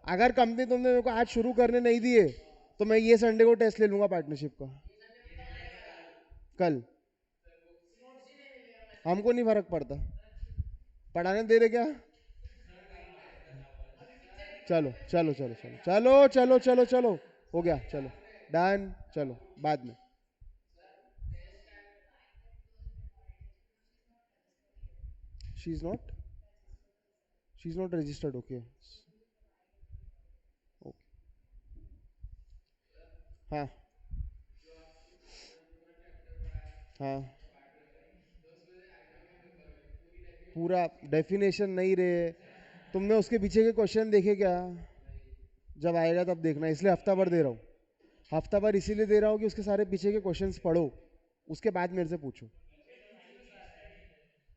अगर कंपनी तुमने मेरे को आज शुरू करने नहीं दिए तो मैं ये संडे को टेस्ट ले लूंगा पार्टनरशिप का, कल। हमको नहीं फर्क पड़ता, पढ़ाने दे रहे क्या? चलो चलो चलो चलो चलो चलो चलो चलो, हो गया, चलो डन, चलो बाद में। She is not, she is not registered, okay. हाँ हाँ, पूरा डेफिनेशन नहीं रहे। तुमने उसके पीछे के क्वेश्चन देखे क्या? जब आएगा तब देखना, इसलिए हफ्ता भर दे रहा हूँ। हफ्ता भर इसीलिए दे रहा हूँ कि उसके सारे पीछे के क्वेश्चंस पढ़ो, उसके बाद मेरे से पूछो।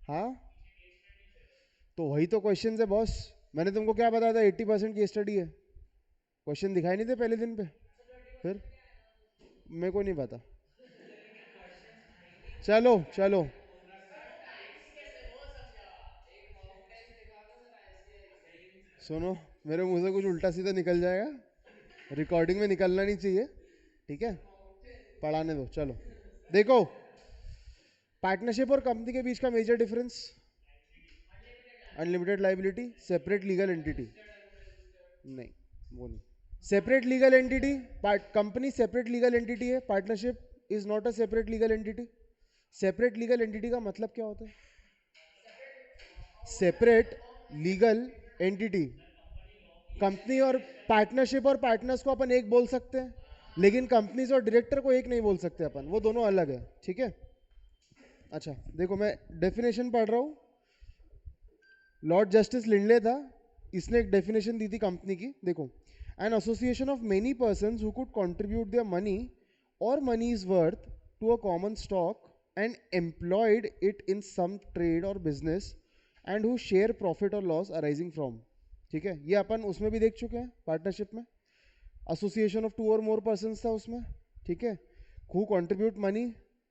हाँ, तो वही तो क्वेश्चन है बॉस। मैंने तुमको क्या बताया था, 80% की स्टडी है। क्वेश्चन दिखाई नहीं थे पहले दिन पे? फिर मेरे को नहीं पता। चलो चलो, सुनो, मेरे मुंह से कुछ उल्टा सीधा निकल जाएगा, रिकॉर्डिंग में निकलना नहीं चाहिए, ठीक है? पढ़ाने दो, चलो। देखो, पार्टनरशिप और कंपनी के बीच का major difference, unlimited liability, separate legal entity. नहीं, वो नहीं। Separate legal entity, company separate legal entity है, partnership is not a separate legal entity. Separate legal entity का मतलब क्या होता है? सेपरेट लीगल एंटिटी, कंपनी और पार्टनरशिप और पार्टनर्स को अपन एक बोल सकते हैं, लेकिन कंपनीज और डायरेक्टर को एक नहीं बोल सकते अपन, वो दोनों अलग है, ठीक है? अच्छा देखो, मैं डेफिनेशन पढ़ रहा हूँ। लॉर्ड जस्टिस लिंडले था, इसने एक डेफिनेशन दी थी कंपनी की, देखो। An association of many person who could contribute their money और money is worth to a common stock and employed it in some trade और business and who share profit और loss arising from. ठीक है, ये अपन उसमें भी देख चुके हैं पार्टनरशिप में। एसोसिएशन ऑफ टू और मोर पर्सन था उसमें, ठीक है। Who contribute money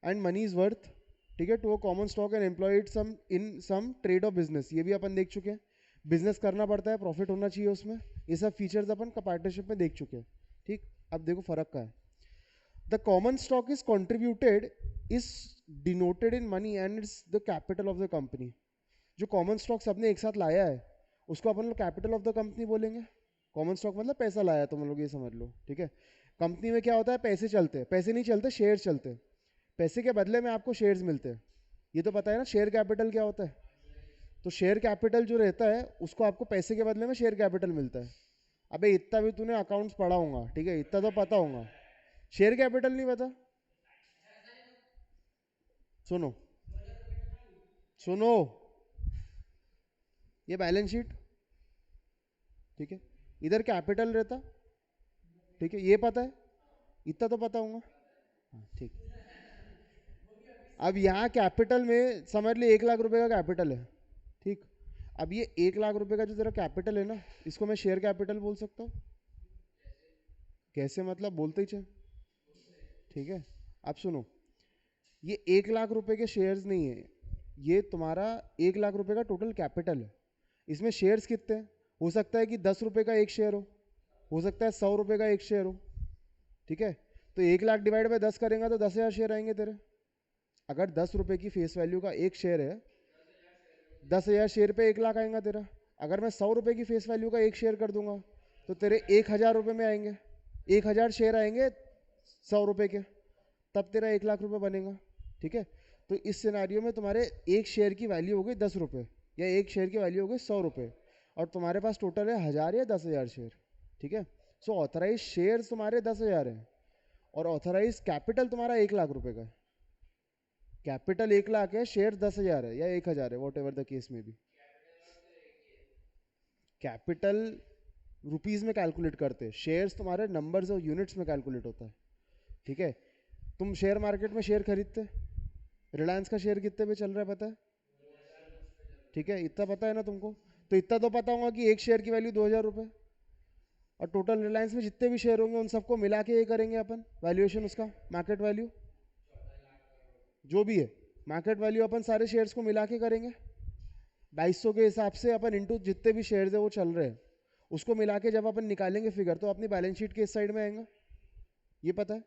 and money is worth, ठीक है, to a common stock and employed some in some trade और बिजनेस, ये भी अपन देख चुके हैं। बिजनेस करना पड़ता है, प्रॉफिट होना चाहिए उसमें, ये सब फीचर्स अपन का पार्टनरशिप में देख चुके हैं, ठीक। अब देखो फर्क का है। The common stock is contributed is denoted in money and it's the capital of the company. जो कॉमन स्टॉक सबने एक साथ लाया है उसको अपन लोग कैपिटल ऑफ द कंपनी बोलेंगे। कॉमन स्टॉक मतलब पैसा लाया, तुम लोग ये समझ लो, ठीक है। कंपनी में क्या होता है, पैसे चलते हैं, पैसे नहीं चलते, शेयर चलते हैं। पैसे के बदले में आपको शेयर्स मिलते हैं, ये तो पता है ना शेयर कैपिटल क्या होता है। तो शेयर कैपिटल जो रहता है उसको आपको पैसे के बदले में शेयर कैपिटल मिलता है। अबे इतना भी तूने अकाउंट्स पढ़ा होगा, ठीक है, इतना तो पता होगा। शेयर कैपिटल नहीं पता? सुनो, सुनो, ये बैलेंस शीट, ठीक है, इधर कैपिटल रहता, ठीक है, ये पता है, इतना तो पता होगा। हाँ, ठीक। अब यहाँ कैपिटल में समझ ले 1 लाख रुपए का कैपिटल है, ठीक। अब ये 1 लाख रुपए का जो तेरा कैपिटल है ना, इसको मैं शेयर कैपिटल बोल सकता हूँ। कैसे मतलब, बोलते ही चल, ठीक है। अब सुनो, ये 1 लाख रुपए के शेयर्स नहीं है, ये तुम्हारा 1 लाख रुपए का टोटल कैपिटल है। इसमें शेयर्स कितने हैं? हो सकता है कि 10 रुपए का एक शेयर हो सकता है 100 रुपए का एक शेयर हो, ठीक है। तो 1 लाख डिवाइड बाय 10 करेंगे तो 10,000 शेयर आएंगे तेरे। अगर 10 रुपए की फेस वैल्यू का एक शेयर है, 10,000 शेयर पे 1 लाख आएगा तेरा। अगर मैं 100 रुपए की फेस वैल्यू का एक शेयर कर दूंगा तो तेरे 1,000 रुपए में आएंगे, 1,000 शेयर आएंगे 100 रुपए के, तब तेरा 1 लाख रुपए बनेगा, ठीक है। तो इस सिनारियो में तुम्हारे एक शेयर की वैल्यू हो गई 10 रुपए, या एक शेयर की वैल्यू हो गई 100 रुपए, और तुम्हारे पास टोटल है 1,000 या 10,000 शेयर, ठीक है। सो ऑथराइज शेयर तुम्हारे 10,000 है और ऑथराइज कैपिटल तुम्हारा 1 लाख रुपए का है। कैपिटल 1 लाख है, शेयर 10,000 है या 1,000 है, वॉट एवर द केस में भी। कैपिटल रुपीज में कैलकुलेट करते हैं, शेयर्स तुम्हारे नंबर्स और यूनिट्स में कैलकुलेट होता है, ठीक है। तुम शेयर मार्केट में शेयर खरीदते, रिलायंस का शेयर कितने पे चल रहा है पता है? ठीक है, इतना पता है ना तुमको? तो इतना तो पता होगा कि एक शेयर की वैल्यू 2,000 रुपये, और टोटल रिलायंस में जितने भी शेयर होंगे उन सबको मिला के ये करेंगे अपन वैल्यूएशन, उसका मार्केट वैल्यू जो भी है, मार्केट वैल्यू अपन सारे शेयर्स को मिला के करेंगे 2,200 के हिसाब से अपन इंटू जितने भी शेयर्स है वो चल रहे हैं, उसको मिला के जब अपन निकालेंगे फिगर तो अपनी बैलेंस शीट के इस साइड में आएगा। ये पता है?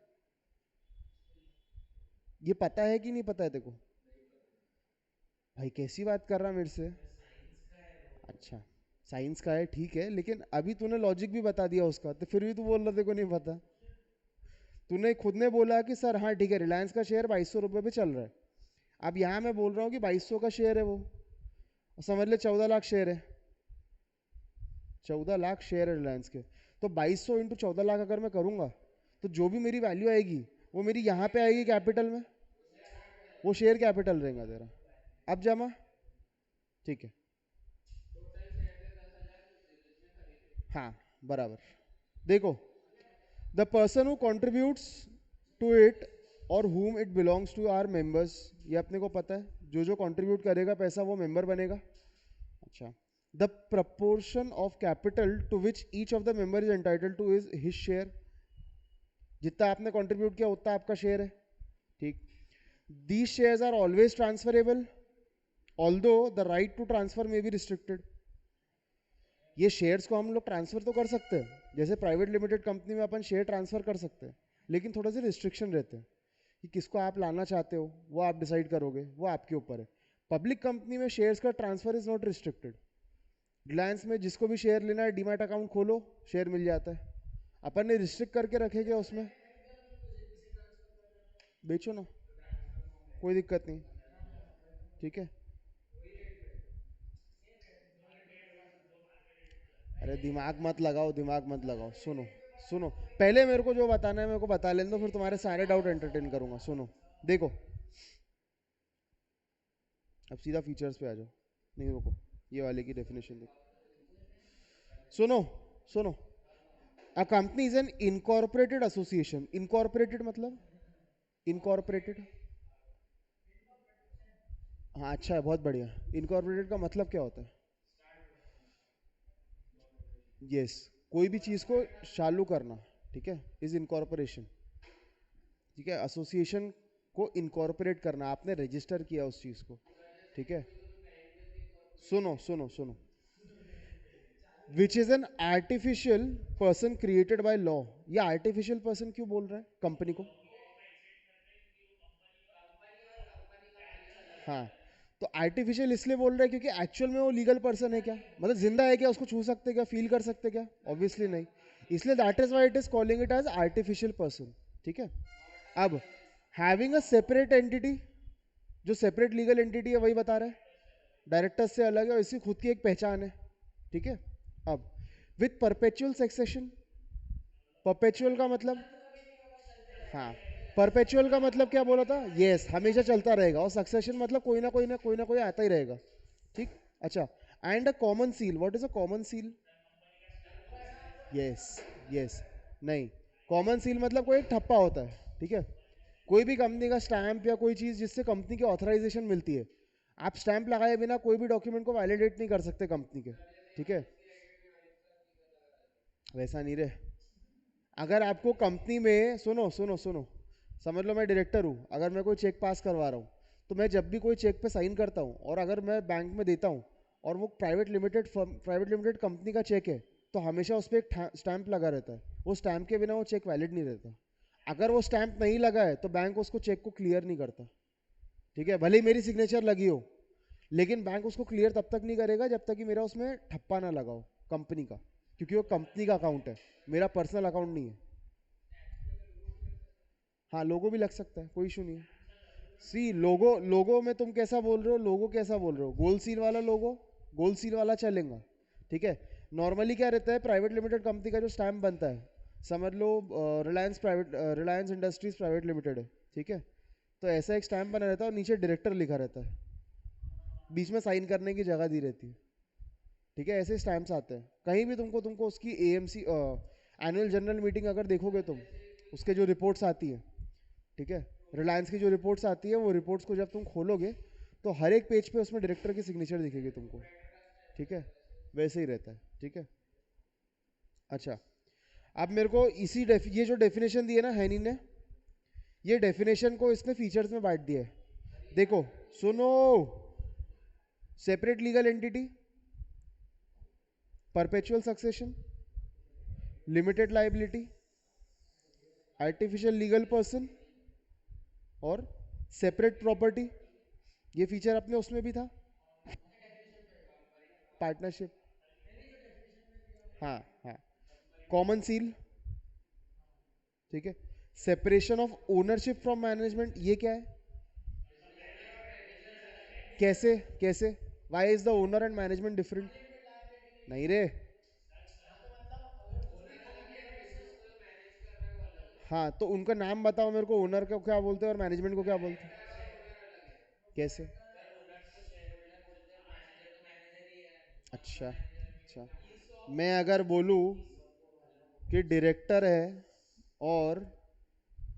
ये पता है कि नहीं पता है देखो? भाई कैसी बात कर रहा मेरे से? अच्छा, साइंस का है ठीक है, लेकिन अभी तूने लॉजिक भी बता दिया उसका, तो फिर भी तू बोल रहा देखो नहीं पता। तूने खुद ने बोला कि सर हाँ ठीक है रिलायंस का शेयर 2200 रुपये पे चल रहा है। अब यहाँ मैं बोल रहा हूँ कि 2200 का शेयर है वो, समझ ले 14 लाख शेयर है। 14 लाख शेयर है रिलायंस के, तो 2200 इंटू 14 लाख अगर मैं करूँगा तो जो भी मेरी वैल्यू आएगी वो मेरी यहाँ पे आएगी कैपिटल में, वो शेयर कैपिटल रहेगा तेरा। अब जमा, ठीक है। हाँ बराबर। देखो, the person who contributes to it और whom it belongs to are members, ये अपने को पता है, जो जो कंट्रीब्यूट करेगा पैसा वो मेंबर बनेगा। अच्छा, the proportion of capital to which each of the member is entitle to is his share, जितना आपने कंट्रीब्यूट किया उतना आपका शेयर है, ठीक। These shares are always transferable although the right to transfer may be restricted. ये shares को हम लोग ट्रांसफर तो कर सकते हैं, जैसे प्राइवेट लिमिटेड कंपनी में अपन शेयर ट्रांसफर कर सकते हैं, लेकिन थोड़ा सा रिस्ट्रिक्शन रहते हैं कि किसको आप लाना चाहते हो वो आप डिसाइड करोगे, वो आपके ऊपर है। पब्लिक कंपनी में शेयर्स का transfer is not restricted. Reliance में जिसको भी शेयर लेना है डीमैट अकाउंट खोलो, शेयर मिल जाता है। अपन ने रिस्ट्रिक्ट करके रखेगा उसमें, बेचो ना, कोई दिक्कत नहीं, ठीक है। अरे दिमाग मत लगाओ, दिमाग मत लगाओ, सुनो सुनो, पहले मेरे को जो बताना है मेरे को बता लेने दो, फिर तुम्हारे सारे डाउट एंटरटेन करूंगा। सुनो, देखो, अब सीधा फीचर्स पे आ जाओ। नहीं रुको, ये वाले की डेफिनेशन देखो। सुनो सुनो, अ company is an incorporated association. Incorporated मतलब, इनकॉर्पोरेटेड, हाँ अच्छा है, बहुत बढ़िया। इनकॉर्पोरेटेड का मतलब क्या होता है? यस, कोई भी चीज़ को चालू करना, ठीक है, इज इनकॉर्पोरेशन, ठीक है। एसोसिएशन को इनकॉर्पोरेट करना, आपने रजिस्टर किया उस चीज़ को, ठीक है। सुनो सुनो सुनो, which is an artificial person created by law. ये आर्टिफिशियल पर्सन क्यों बोल रहा है कंपनी को? हाँ, तो आर्टिफिशियल इसलिए बोल रहा है क्योंकि एक्चुअल में वो लीगल पर्सन है क्या, मतलब जिंदा है क्या, उसको छू सकते क्या, फील कर सकते क्या? ऑब्वियसली नहीं। इसलिए that is why it is calling it as artificial person, ठीक है। अब हैविंग अ सेपरेट एंटिटी, जो सेपरेट लीगल एंटिटी है वही बता रहा है, डायरेक्टर्स से अलग है और इसकी खुद की एक पहचान है, ठीक है। अब विथ परपेचुअल सक्सेशन, परपेचुअल का मतलब, हाँ, परपेचुअल का मतलब क्या बोला था? यस, हमेशा चलता रहेगा, और सक्सेशन मतलब कोई ना कोई ना कोई ना कोई आता ही रहेगा, ठीक। अच्छा, and a common seal. What is a common seal? Yes yes, नहीं, कॉमन सील मतलब कोई एक ठप्पा होता है, ठीक है। कोई भी कंपनी का स्टैंप या कोई चीज़ जिससे कंपनी की ऑथराइजेशन मिलती है, आप स्टैंप लगाए बिना कोई भी डॉक्यूमेंट को वैलिडेट नहीं कर सकते कंपनी के, ठीक है। वैसा नहीं रहे, अगर आपको कंपनी में, सुनो सुनो सुनो, समझ लो मैं डायरेक्टर हूँ, अगर मैं कोई चेक पास करवा रहा हूँ, तो मैं जब भी कोई चेक पे साइन करता हूँ और अगर मैं बैंक में देता हूँ और वो प्राइवेट लिमिटेड कंपनी का चेक है, तो हमेशा उस पर एक स्टैंप लगा रहता है, वो स्टैंप के बिना वो चेक वैलिड नहीं रहता। अगर वो स्टैंप नहीं लगा है तो बैंक उसको चेक को क्लियर नहीं करता, ठीक है, भले ही मेरी सिग्नेचर लगी हो, लेकिन बैंक उसको क्लियर तब तक नहीं करेगा जब तक कि मेरा उसमें ठप्पा ना लगाओ कंपनी का, क्योंकि वो कंपनी का अकाउंट है, मेरा पर्सनल अकाउंट नहीं है। हाँ, लोगो भी लग सकता है, कोई इशू नहीं है। सी लोगो, लोगो में तुम कैसा बोल रहे हो, लोगो कैसा बोल रहे हो, गोल सील वाला लोगो, गोल सील वाला चलेगा, ठीक है। नॉर्मली क्या रहता है, प्राइवेट लिमिटेड कंपनी का जो स्टैम्प बनता है, समझ लो रिलायंस इंडस्ट्रीज प्राइवेट लिमिटेड है, ठीक है, तो ऐसा एक स्टैम्प बना रहता है और नीचे डायरेक्टर लिखा रहता है, बीच में साइन करने की जगह दी रहती है, ठीक है। ऐसे स्टैम्प्स आते हैं कहीं भी, तुमको तुमको उसकी एएमसी एनुअल जनरल मीटिंग अगर देखोगे तुम, उसके जो रिपोर्ट्स आती है, ठीक है, रिलायंस की जो रिपोर्ट्स आती है, वो रिपोर्ट्स को जब तुम खोलोगे तो हर एक पेज पे उसमें डायरेक्टर की सिग्नेचर दिखेगी तुमको, ठीक है, वैसे ही रहता है, ठीक है। अच्छा, अब मेरे को ये जो डेफिनेशन दी है ना हैनी ने, ये डेफिनेशन को इसने फीचर्स में बांट दिया है। देखो, सुनो, separate legal entity, perpetual succession, limited liability, artificial legal person और सेपरेट प्रॉपर्टी। ये फीचर अपने उसमें भी था, पार्टनरशिप। हाँ हाँ। कॉमन सील, ठीक है। Separation of ownership from management, ये क्या है? कैसे कैसे? Why is the owner and management different? नहीं रे। हाँ तो उनका नाम बताओ मेरे को, ओनर को क्या बोलते हैं और मैनेजमेंट को क्या बोलते हैं? कैसे? अच्छा अच्छा। मैं अगर बोलूँ कि डायरेक्टर है और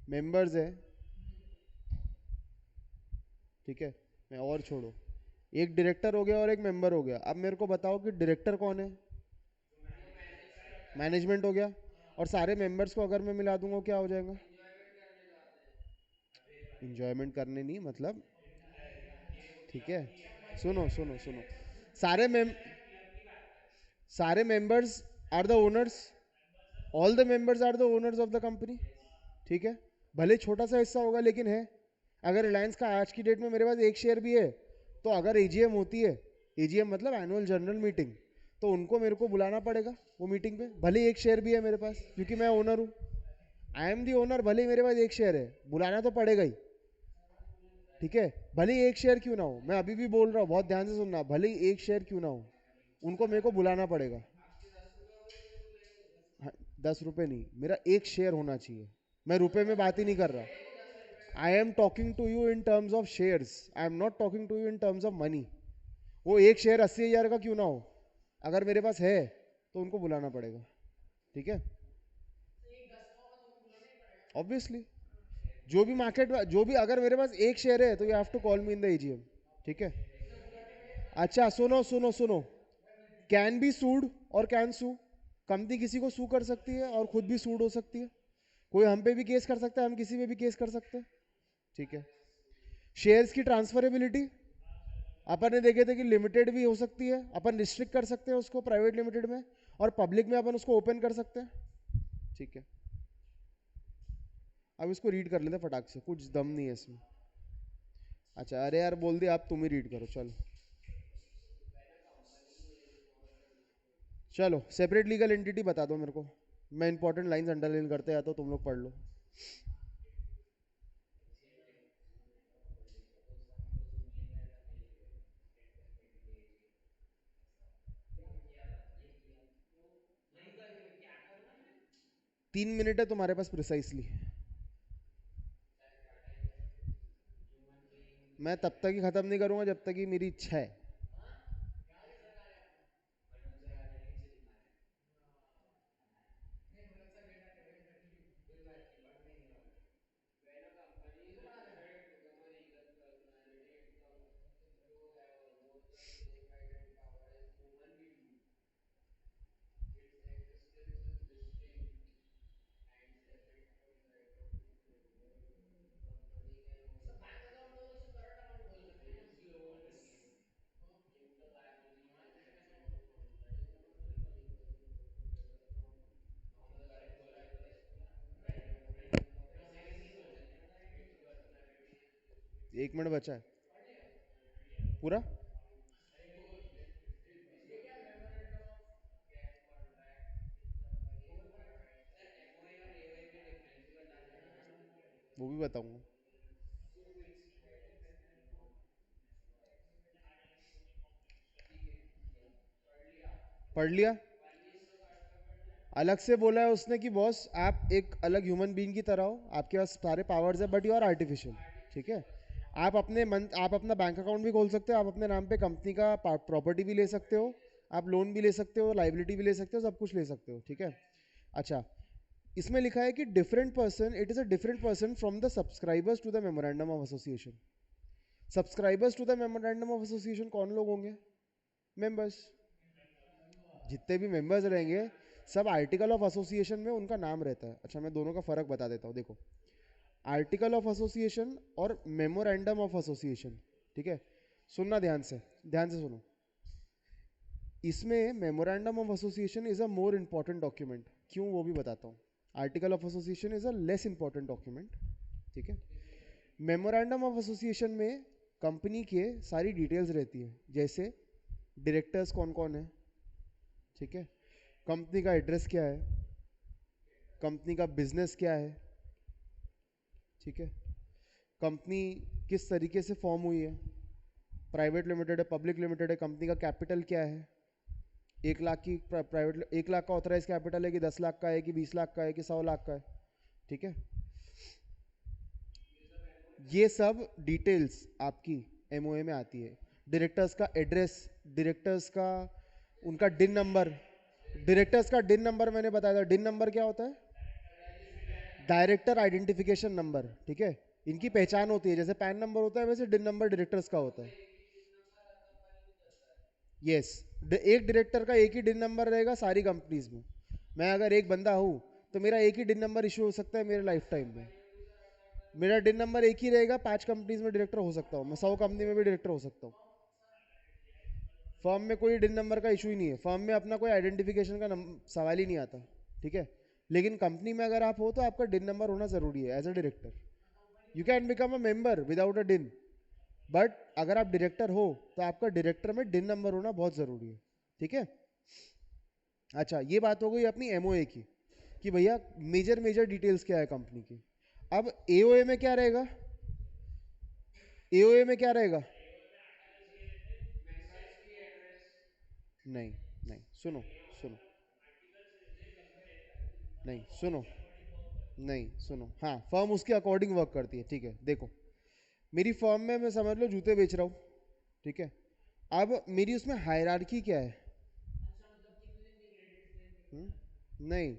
मेंबर्स है, ठीक है, मैं और छोड़ो, एक डायरेक्टर हो गया और एक मेंबर हो गया। अब मेरे को बताओ कि डायरेक्टर कौन है? मैनेजमेंट हो गया। और सारे मेंबर्स को अगर मैं मिला दूंगा क्या हो जाएगा? इंजॉयमेंट करने नहीं, मतलब, ठीक है, सुनो सुनो सुनो। सारे मेम सारे members are the owners, all the members are the owners of the company, ठीक है। भले छोटा सा हिस्सा होगा लेकिन है। अगर रिलायंस का आज की डेट में मेरे पास एक शेयर भी है, तो अगर एजीएम होती है, एजीएम मतलब एनुअल जनरल मीटिंग, तो उनको मेरे को बुलाना पड़ेगा वो मीटिंग पे, भले एक शेयर भी है मेरे पास, क्योंकि मैं ओनर हूँ। आई एम दी ओनर, भले ही मेरे पास एक शेयर है, बुलाना तो पड़ेगा ही, ठीक है। भले ही एक शेयर क्यों ना हो, मैं अभी भी बोल रहा हूँ, बहुत ध्यान से सुनना, भले ही एक शेयर क्यों ना हो, उनको मेरे को बुलाना पड़ेगा। हाँ, 10 रुपये नहीं, मेरा एक शेयर होना चाहिए। मैं रुपए में बात ही नहीं कर रहा। I am talking to you in terms of shares, I am not talking to you in terms of money. वो एक शेयर 80,000 का क्यों ना हो, अगर मेरे पास है तो उनको बुलाना पड़ेगा, ठीक है। ऑब्वियसली, जो भी मार्केट, जो भी, अगर मेरे पास एक शेयर है तो you have to call me in the AGM, ठीक है। अच्छा सुनो सुनो सुनो, कैन बी सूड और कैन सू। कंपनी किसी को सू कर सकती है और खुद भी सूड हो सकती है। कोई हम पे भी केस कर सकता है, हम किसी पे भी केस कर सकते हैं, ठीक है। शेयर्स की ट्रांसफरेबिलिटी, अपन ने देखे थे कि लिमिटेड भी हो सकती है, अपन रिस्ट्रिक्ट कर सकते हैं उसको प्राइवेट लिमिटेड में, और पब्लिक में अपन उसको ओपन कर सकते हैं, ठीक है। अब इसको रीड कर लेते हैं फटाक से, कुछ दम नहीं है इसमें। अच्छा, अरे यार बोल दिया, आप तुम ही रीड करो, चलो। चलो, सेपरेट लीगल एंटिटी बता दो मेरे को। मैं इंपॉर्टेंट लाइंस अंडरलाइन करते या तो तुम लोग पढ़ लो। 3 मिनट है तुम्हारे पास प्रिसाइसली। मैं तब तक ही खत्म नहीं करूंगा जब तक कि मेरी इच्छा है। एक मिनट बचा है पूरा। वो भी बताऊंगा। पढ़ लिया। अलग से बोला है उसने कि बॉस आप एक अलग ह्यूमन बीइंग की तरह हो, आपके पास सारे पावर्स है, बट यू आर आर्टिफिशियल, ठीक है। आप अपने मन, आप अपना बैंक अकाउंट भी खोल सकते हो, आप अपने नाम पे कंपनी का प्रॉपर्टी भी ले सकते हो, आप लोन भी ले सकते हो, लाइबिलिटी भी ले सकते हो, सब कुछ ले सकते हो, ठीक है। अच्छा, इसमें लिखा है कि different person, it is a different person from the subscribers to the memorandum of association. Subscribers to the memorandum of association कौन लोग होंगे? मेंबर्स। जितने भी मेंबर्स रहेंगे सब आर्टिकल ऑफ एसोसिएशन में उनका नाम रहता है। अच्छा, मैं दोनों का फर्क बता देता हूँ, देखो। आर्टिकल ऑफ एसोसिएशन और मेमोरेंडम ऑफ एसोसिएशन, ठीक है। सुनना ध्यान से, ध्यान से सुनो। इसमें memorandum of association is a more important document. क्यों, वो भी बताता हूँ। Article of association is a less important document. ठीक है। मेमोरेंडम ऑफ एसोसिएशन में कंपनी के सारी डिटेल्स रहती है, जैसे डायरेक्टर्स कौन कौन है, ठीक है, कंपनी का एड्रेस क्या है, कंपनी का बिजनेस क्या है, ठीक है, कंपनी किस तरीके से फॉर्म हुई है, प्राइवेट लिमिटेड है, पब्लिक लिमिटेड है, कंपनी का कैपिटल क्या है, 1 लाख की प्राइवेट 1 लाख का ऑथराइज कैपिटल है कि 10 लाख का है कि 20 लाख का है कि 100 लाख का है, ठीक है। ये सब डिटेल्स आपकी एमओए में आती है। डायरेक्टर्स का एड्रेस, डायरेक्टर्स का उनका डिन नंबर, डायरेक्टर्स का डिन नंबर मैंने बताया था। डिन नंबर क्या होता है? डायरेक्टर आइडेंटिफिकेशन नंबर, ठीक है। इनकी पहचान होती है, जैसे पैन नंबर होता है वैसे डिन नंबर डायरेक्टर्स का होता है। यस, एक डायरेक्टर का एक ही डिन नंबर रहेगा सारी कंपनीज में। मैं अगर एक बंदा हूँ तो मेरा एक ही डिन नंबर इशू हो सकता है मेरे लाइफ टाइम में। मेरा डिन नंबर एक ही रहेगा, 5 कंपनीज में डायरेक्टर हो सकता हूँ मैं, 100 कंपनी में भी डायरेक्टर हो सकता हूँ। फर्म में कोई डिन नंबर का इशू ही नहीं है, फर्म में अपना कोई आइडेंटिफिकेशन का सवाल ही नहीं आता, ठीक है। लेकिन कंपनी में अगर आप हो तो आपका डिन नंबर होना जरूरी है as a director. You can become a member without a DIN, but अगर आप डायरेक्टर हो तो आपका डायरेक्टर में डिन नंबर होना बहुत जरूरी है, ठीक है। अच्छा, ये बात हो गई अपनी एमओए की कि भैया मेजर मेजर डिटेल्स क्या है कंपनी की। अब एओए में क्या रहेगा? एओए में क्या रहेगा? नहीं, नहीं, सुनो, सुनो, नहीं, सुनो, नहीं, सुनो। हाँ, फर्म उसके अकॉर्डिंग वर्क करती है, ठीक है। देखो, मेरी फर्म में मैं समझ लो जूते बेच रहा हूँ, ठीक है। अब मेरी उसमें हायरार्की क्या है? हुँ? नहीं,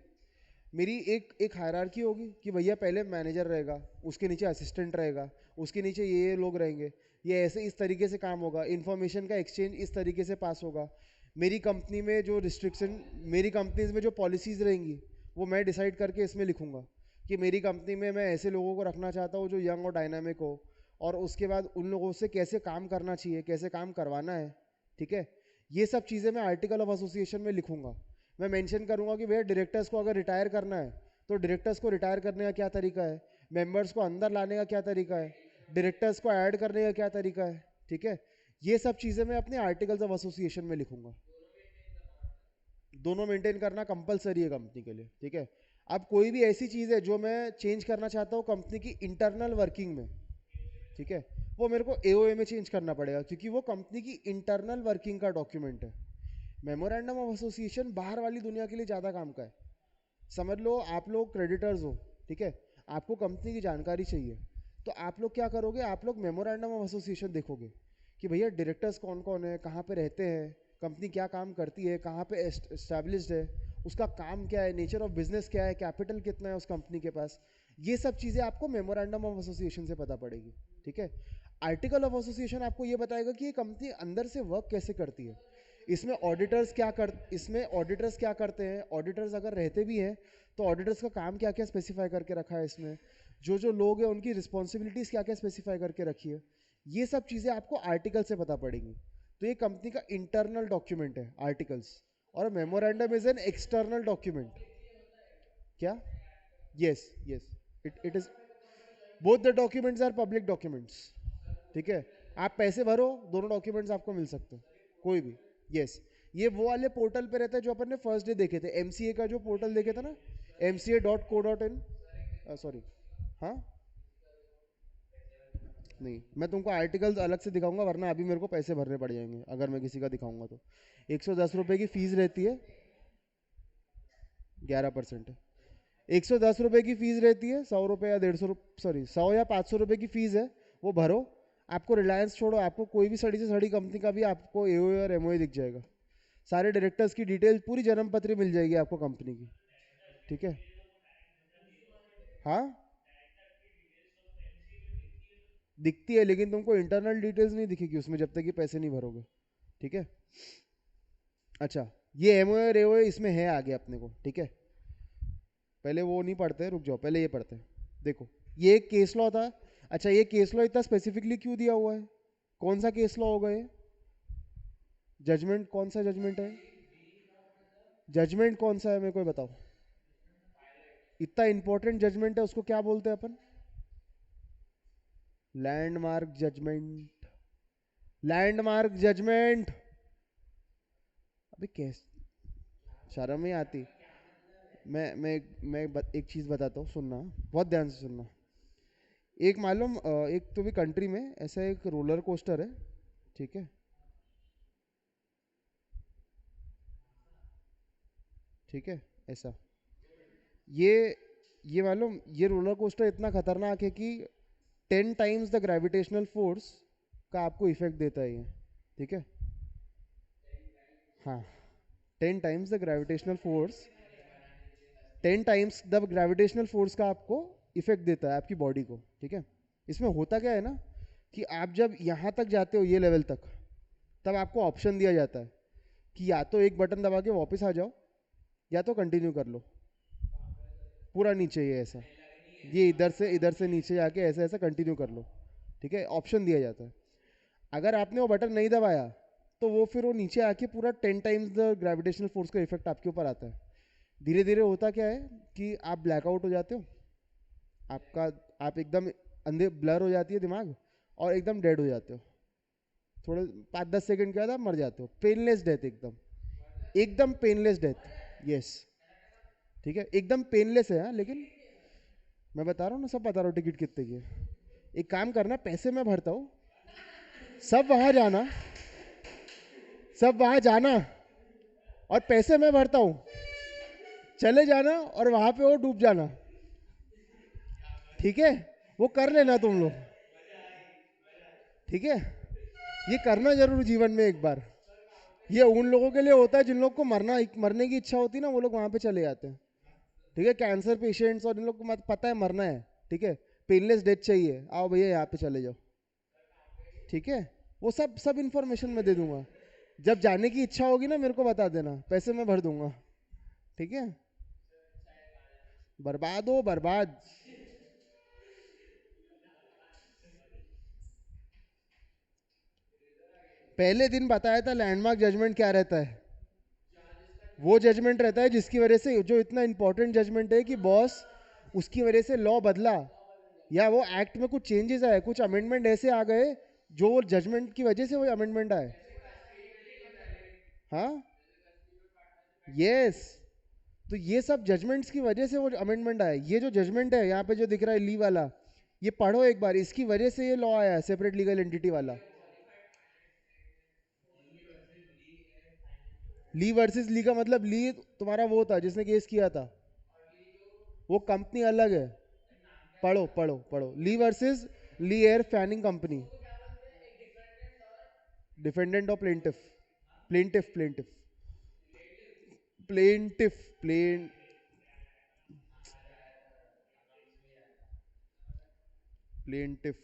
मेरी एक एक हायरार्की होगी कि भैया पहले मैनेजर रहेगा, उसके नीचे असिस्टेंट रहेगा, उसके नीचे ये लोग रहेंगे, ये ऐसे इस तरीके से काम होगा, इन्फॉर्मेशन का एक्सचेंज इस तरीके से पास होगा। मेरी कंपनी में जो रिस्ट्रिक्शन, मेरी कंपनीज में जो पॉलिसीज़ रहेंगी वो मैं डिसाइड करके इसमें लिखूंगा कि मेरी कंपनी में मैं ऐसे लोगों को रखना चाहता हूँ जो यंग और डायनामिक हो, और उसके बाद उन लोगों से कैसे काम करना चाहिए, कैसे काम करवाना है, ठीक है। ये सब चीज़ें मैं आर्टिकल ऑफ एसोसिएशन में लिखूंगा। मैं मेंशन करूंगा कि भैया डायरेक्टर्स को अगर रिटायर करना है तो डायरेक्टर्स को रिटायर करने का क्या तरीका है, मेंबर्स को अंदर लाने का क्या तरीका है, डायरेक्टर्स को ऐड करने का क्या तरीका है, ठीक है। ये सब चीज़ें मैं अपने आर्टिकल्स ऑफ एसोसिएशन में लिखूंगा। दोनों मेंटेन करना कंपलसरी है कंपनी के लिए, ठीक है। अब कोई भी ऐसी चीज़ है जो मैं चेंज करना चाहता हूँ कंपनी की इंटरनल वर्किंग में, ठीक है, वो मेरे को एओए में चेंज करना पड़ेगा क्योंकि वो कंपनी की इंटरनल वर्किंग का डॉक्यूमेंट है। मेमोरेंडम ऑफ एसोसिएशन बाहर वाली दुनिया के लिए ज़्यादा काम का है। समझ लो आप लोग क्रेडिटर्स हो, ठीक है, आपको कंपनी की जानकारी चाहिए, तो आप लोग क्या करोगे, आप लोग मेमोरेंडम ऑफ एसोसिएशन देखोगे कि भैया डायरेक्टर्स कौन कौन है, कहाँ पे रहते हैं, कंपनी क्या काम करती है, कहाँ पे एस्टैब्लिश्ड है, उसका काम क्या है, नेचर ऑफ बिजनेस क्या है, कैपिटल कितना है उस कंपनी के पास। ये सब चीज़ें आपको मेमोरेंडम ऑफ एसोसिएशन से पता पड़ेगी, ठीक है। आर्टिकल ऑफ एसोसिएशन आपको ये बताएगा कि ये कंपनी अंदर से वर्क कैसे करती है। इसमें ऑडिटर्स क्या करते हैं, ऑडिटर्स अगर रहते भी हैं तो ऑडिटर्स का काम क्या क्या स्पेसिफाई करके रखा है इसमें, जो जो लोग हैं उनकी रिस्पॉन्सिबिलिटीज़ क्या क्या स्पेसिफाई करके रखी है। ये सब चीज़ें आपको आर्टिकल से पता पड़ेंगी। तो ये कंपनी का इंटरनल डॉक्यूमेंट है आर्टिकल्स, और memorandum is an external document. क्या? Yes, yes, it is, both the documents are public documents, ठीक है। आप पैसे भरो, दोनों डॉक्यूमेंट्स आपको मिल सकते हैं, कोई भी। यस, ये वो वाले पोर्टल पे रहता है जो अपन ने फर्स्ट डे देखे थे, एमसीए का जो पोर्टल देखे था ना, mca.co.in, सॉरी, हाँ, नहीं, मैं तुमको आर्टिकल्स अलग से दिखाऊंगा, वरना अभी मेरे को पैसे भरने पड़ जाएंगे अगर मैं किसी का दिखाऊंगा तो। 110 रुपये की फीस रहती है, 11% है। 110 रुपये की फीस रहती है, 100 रुपये या 150 रुपये, सॉरी 100 या 500 रुपये की फीस है, वो भरो। आपको रिलायंस छोड़ो, आपको कोई भी सड़ी से सड़ी कंपनी का भी आपको एओए और एमओए दिख जाएगा। सारे डायरेक्टर्स की डिटेल, पूरी जन्म पत्री मिल जाएगी आपको कंपनी की, ठीक है। हाँ, दिखती है लेकिन तुमको इंटरनल डिटेल्स नहीं दिखेगी उसमें जब तक ये पैसे नहीं भरोगे, ठीक है। अच्छा, ये एमओए और एओए इसमें है आगे अपने को, ठीक है। पहले वो नहीं पढ़ते, रुक जाओ, पहले ये पढ़ते हैं। देखो, ये एक केस लॉ था। अच्छा, ये केस लॉ इतना स्पेसिफिकली क्यों दिया हुआ है? कौन सा केस लॉ होगा ये? जजमेंट कौन सा जजमेंट है? जजमेंट कौन सा है मेरे को बताओ। इतना इंपॉर्टेंट जजमेंट है उसको क्या बोलते हैं अपन? Landmark judgment. Landmark judgment. अबे कैसे शर्म ही आती। एक चीज बताता हूँ, सुनना बहुत ध्यान से सुनना। एक मालूम एक तो भी कंट्री में ऐसा एक रोलर कोस्टर है, ठीक है? ठीक है, ऐसा ये ये मालूम, ये रोलर कोस्टर इतना खतरनाक है कि 10 टाइम्स द ग्रेविटेशनल फोर्स का आपको इफेक्ट देता है ये, ठीक है? हाँ, 10 times the gravitational force, 10 times the gravitational force का आपको इफेक्ट देता है आपकी बॉडी को, ठीक है? इसमें होता क्या है ना कि आप जब यहाँ तक जाते हो ये लेवल तक, तब आपको ऑप्शन दिया जाता है कि या तो एक बटन दबा के वापस आ जाओ, या तो कंटिन्यू कर लो पूरा नीचे, ये ऐसा, ये इधर से नीचे जाके ऐसा ऐसा कंटिन्यू कर लो, ठीक है? ऑप्शन दिया जाता है। अगर आपने वो बटन नहीं दबाया तो वो फिर वो नीचे आके पूरा 10 टाइम्स द ग्रेविटेशनल फोर्स का इफेक्ट आपके ऊपर आता है। धीरे धीरे होता क्या है कि आप ब्लैकआउट हो जाते हो, आपका आप एकदम अंधे ब्लर हो जाती है दिमाग, और एकदम डेड हो जाते हो। थोड़े 5-10 सेकंड के बाद आप मर जाते हो, पेनलेस डेथ, एकदम एकदम पेनलेस डेथ। यस, ठीक है, एकदम पेनलेस है। हाँ, लेकिन मैं बता रहा हूँ ना, सब बता रहा हूँ टिकट कितने की है। एक काम करना, पैसे मैं भरता हूँ, सब वहां जाना, सब वहां जाना, और पैसे मैं भरता हूँ, चले जाना और वहां पे वो डूब जाना, ठीक है? वो कर लेना तुम लोग, ठीक है? ये करना जरूर जीवन में एक बार। ये उन लोगों के लिए होता है जिन लोग को मरने की इच्छा होती है ना, वो लोग वहां पे चले जाते हैं, ठीक है? कैंसर पेशेंट्स और इन लोग को पता है मरना है, ठीक है? पेनलेस डेथ चाहिए, आओ भैया यहाँ पे चले जाओ, ठीक है? वो सब सब इंफॉर्मेशन मैं दे दूंगा। जब जाने की इच्छा होगी ना मेरे को बता देना, पैसे मैं भर दूंगा, ठीक है? बर्बाद हो बर्बाद। पहले दिन बताया था लैंडमार्क जजमेंट क्या रहता है। वो जजमेंट रहता है जिसकी वजह से, जो इतना इंपॉर्टेंट जजमेंट है कि बॉस, उसकी वजह से लॉ बदला, या वो एक्ट में कुछ चेंजेस आए, कुछ अमेंडमेंट ऐसे आ गए जो जजमेंट की वजह से वो अमेंडमेंट आए। हाँ, यस। तो ये सब जजमेंट्स की वजह से वो अमेंडमेंट आया। ये जो जजमेंट है यहाँ पे जो दिख रहा है ली वाला, ये पढ़ो एक बार, इसकी वजह से ये लॉ आया है, सेपरेट लीगल एंटिटी वाला। ली वर्सेस ली का मतलब, ली तुम्हारा वो था जिसने केस किया था, वो कंपनी अलग है। पढ़ो पढ़ो पढ़ो, Lee versus Lee air farming company. Defendant और plaintiff, plaintiff plaintiff plaintiff plain plaintiff.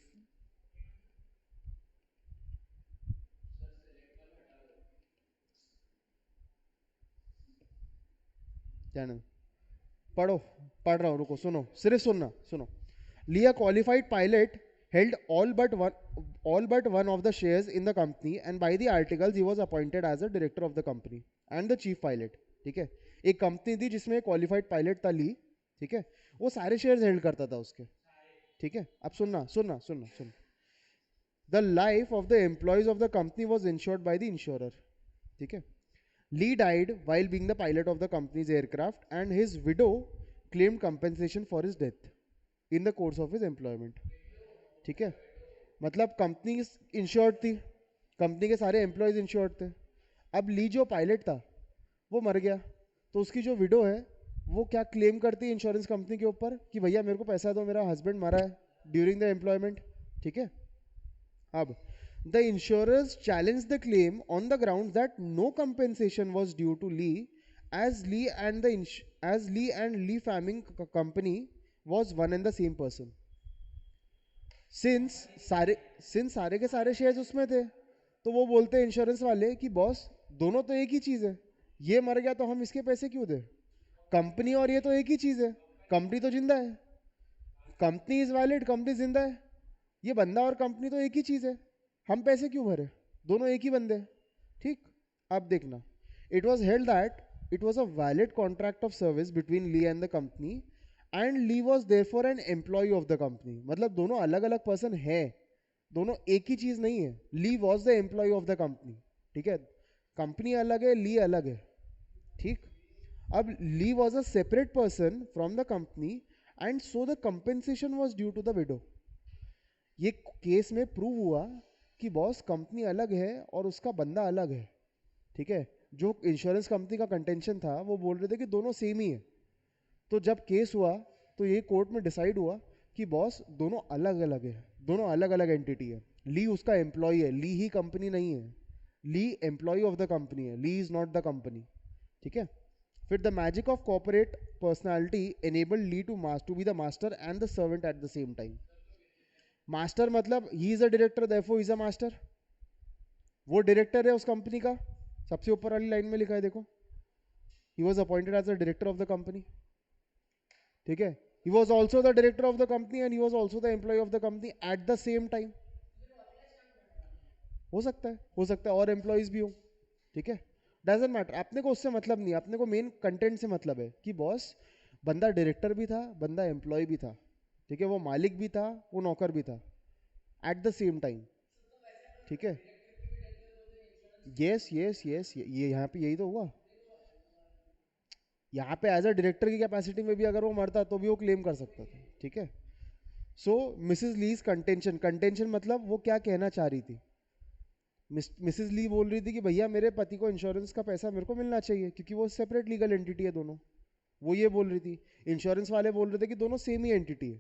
जाने दो, पढ़ो, पढ़ रहा हूँ, रुको, सुनो, सिर्फ सुनना, सुनो। लिया qualified pilot held all but one of the shares in the company, and by the articles he was appointed as a director of the company and the chief pilot, ठीक है? एक कंपनी थी जिसमें क्वालिफाइड पायलट था ली, ठीक है? वो सारे शेयर्स हेल्ड करता था उसके, ठीक है? अब सुनना सुनना सुनना सुन। The life of the employees of the company was insured by the insurer, ठीक है? Lee died while being the pilot of the company's aircraft, and his widow claimed compensation for his death in the course of his employment, ठीक है? मतलब company insured थी, company के सारे employees insured थे। अब ली जो पायलट था वो मर गया, तो उसकी जो विडो है वो क्या क्लेम करती है इंश्योरेंस कंपनी के ऊपर कि भैया मेरे को पैसा दो, मेरा हस्बैंड मरा है ड्यूरिंग द एम्प्लॉयमेंट, ठीक है? अब the insurers challenged the claim on the grounds that no compensation was due to Lee, as Lee and Lee Farming Company was one and the same person. Since सारे since सारे के सारे shares उसमें थे, तो वो बोलते हैं इंश्योरेंस वाले कि बॉस, दोनों तो एक ही चीज है, ये मर गया तो हम इसके पैसे क्यों दे? कंपनी और ये तो एक ही चीज है, कंपनी तो जिंदा है, कंपनी इज वैलिड, कंपनी जिंदा है, ये बंदा और कंपनी तो एक ही चीज है, हम पैसे क्यों भरे? दोनों एक ही बंदे, ठीक? अब देखना, it was held that it was a valid contract of service between Lee and the company and Lee was there for an employee of the company. मतलब दोनों अलग अलग पर्सन है, दोनों एक ही चीज नहीं है। Lee was the employee of the company, ठीक है, कंपनी अलग है, ली अलग है, ठीक। अब Lee was a separate person from the company and so the compensation was due to the widow. ये केस में प्रूव हुआ कि बॉस कंपनी अलग है और उसका बंदा अलग है, ठीक है। जो इंश्योरेंस कंपनी का कंटेंशन था वो बोल रहे थे कि दोनों सेम ही है। तो जब केस हुआ तो ये कोर्ट में डिसाइड हुआ कि बॉस दोनों अलग अलग है, दोनों अलग अलग एंटिटी है। ली उसका एम्प्लॉय है, ली ही कंपनी नहीं है। Lee employee of the company है, Lee is not the company, ठीक है। फिर the magic of corporate personality enable Lee to be the master and the servant at the same time. Master मतलब he is a director, therefore is a master. वो director है उस company का, सबसे ऊपर वाली लाइन में लिखा है देखो, he was appointed as the director of the company, ठीक है। He was also the director of the company and he was also the employee of the company at the same time. हो सकता है और एम्प्लॉयज भी हो, ठीक है। डजेंट मैटर, अपने को उससे मतलब नहीं, अपने को मेन कंटेंट से मतलब है कि बॉस बंदा डायरेक्टर भी था, बंदा एम्प्लॉय भी था, ठीक है, वो मालिक भी था, वो नौकर भी था एट द सेम टाइम, ठीक है। यस यस यस, ये यहाँ पे यही तो हुआ। यहाँ पे एज अ डायरेक्टर की कैपेसिटी में भी अगर वो मरता तो भी वो क्लेम कर सकता था, ठीक है। सो मिसेस लीज कंटेंशन, कंटेंशन मतलब वो क्या कहना चाह रही थी। मिसेस ली बोल रही थी कि भैया मेरे पति को इंश्योरेंस का पैसा मेरे को मिलना चाहिए क्योंकि वो सेपरेट लीगल एंटिटी है दोनों। वो ये बोल रही थी, इंश्योरेंस वाले बोल रहे थे कि दोनों सेम ही एंटिटी है,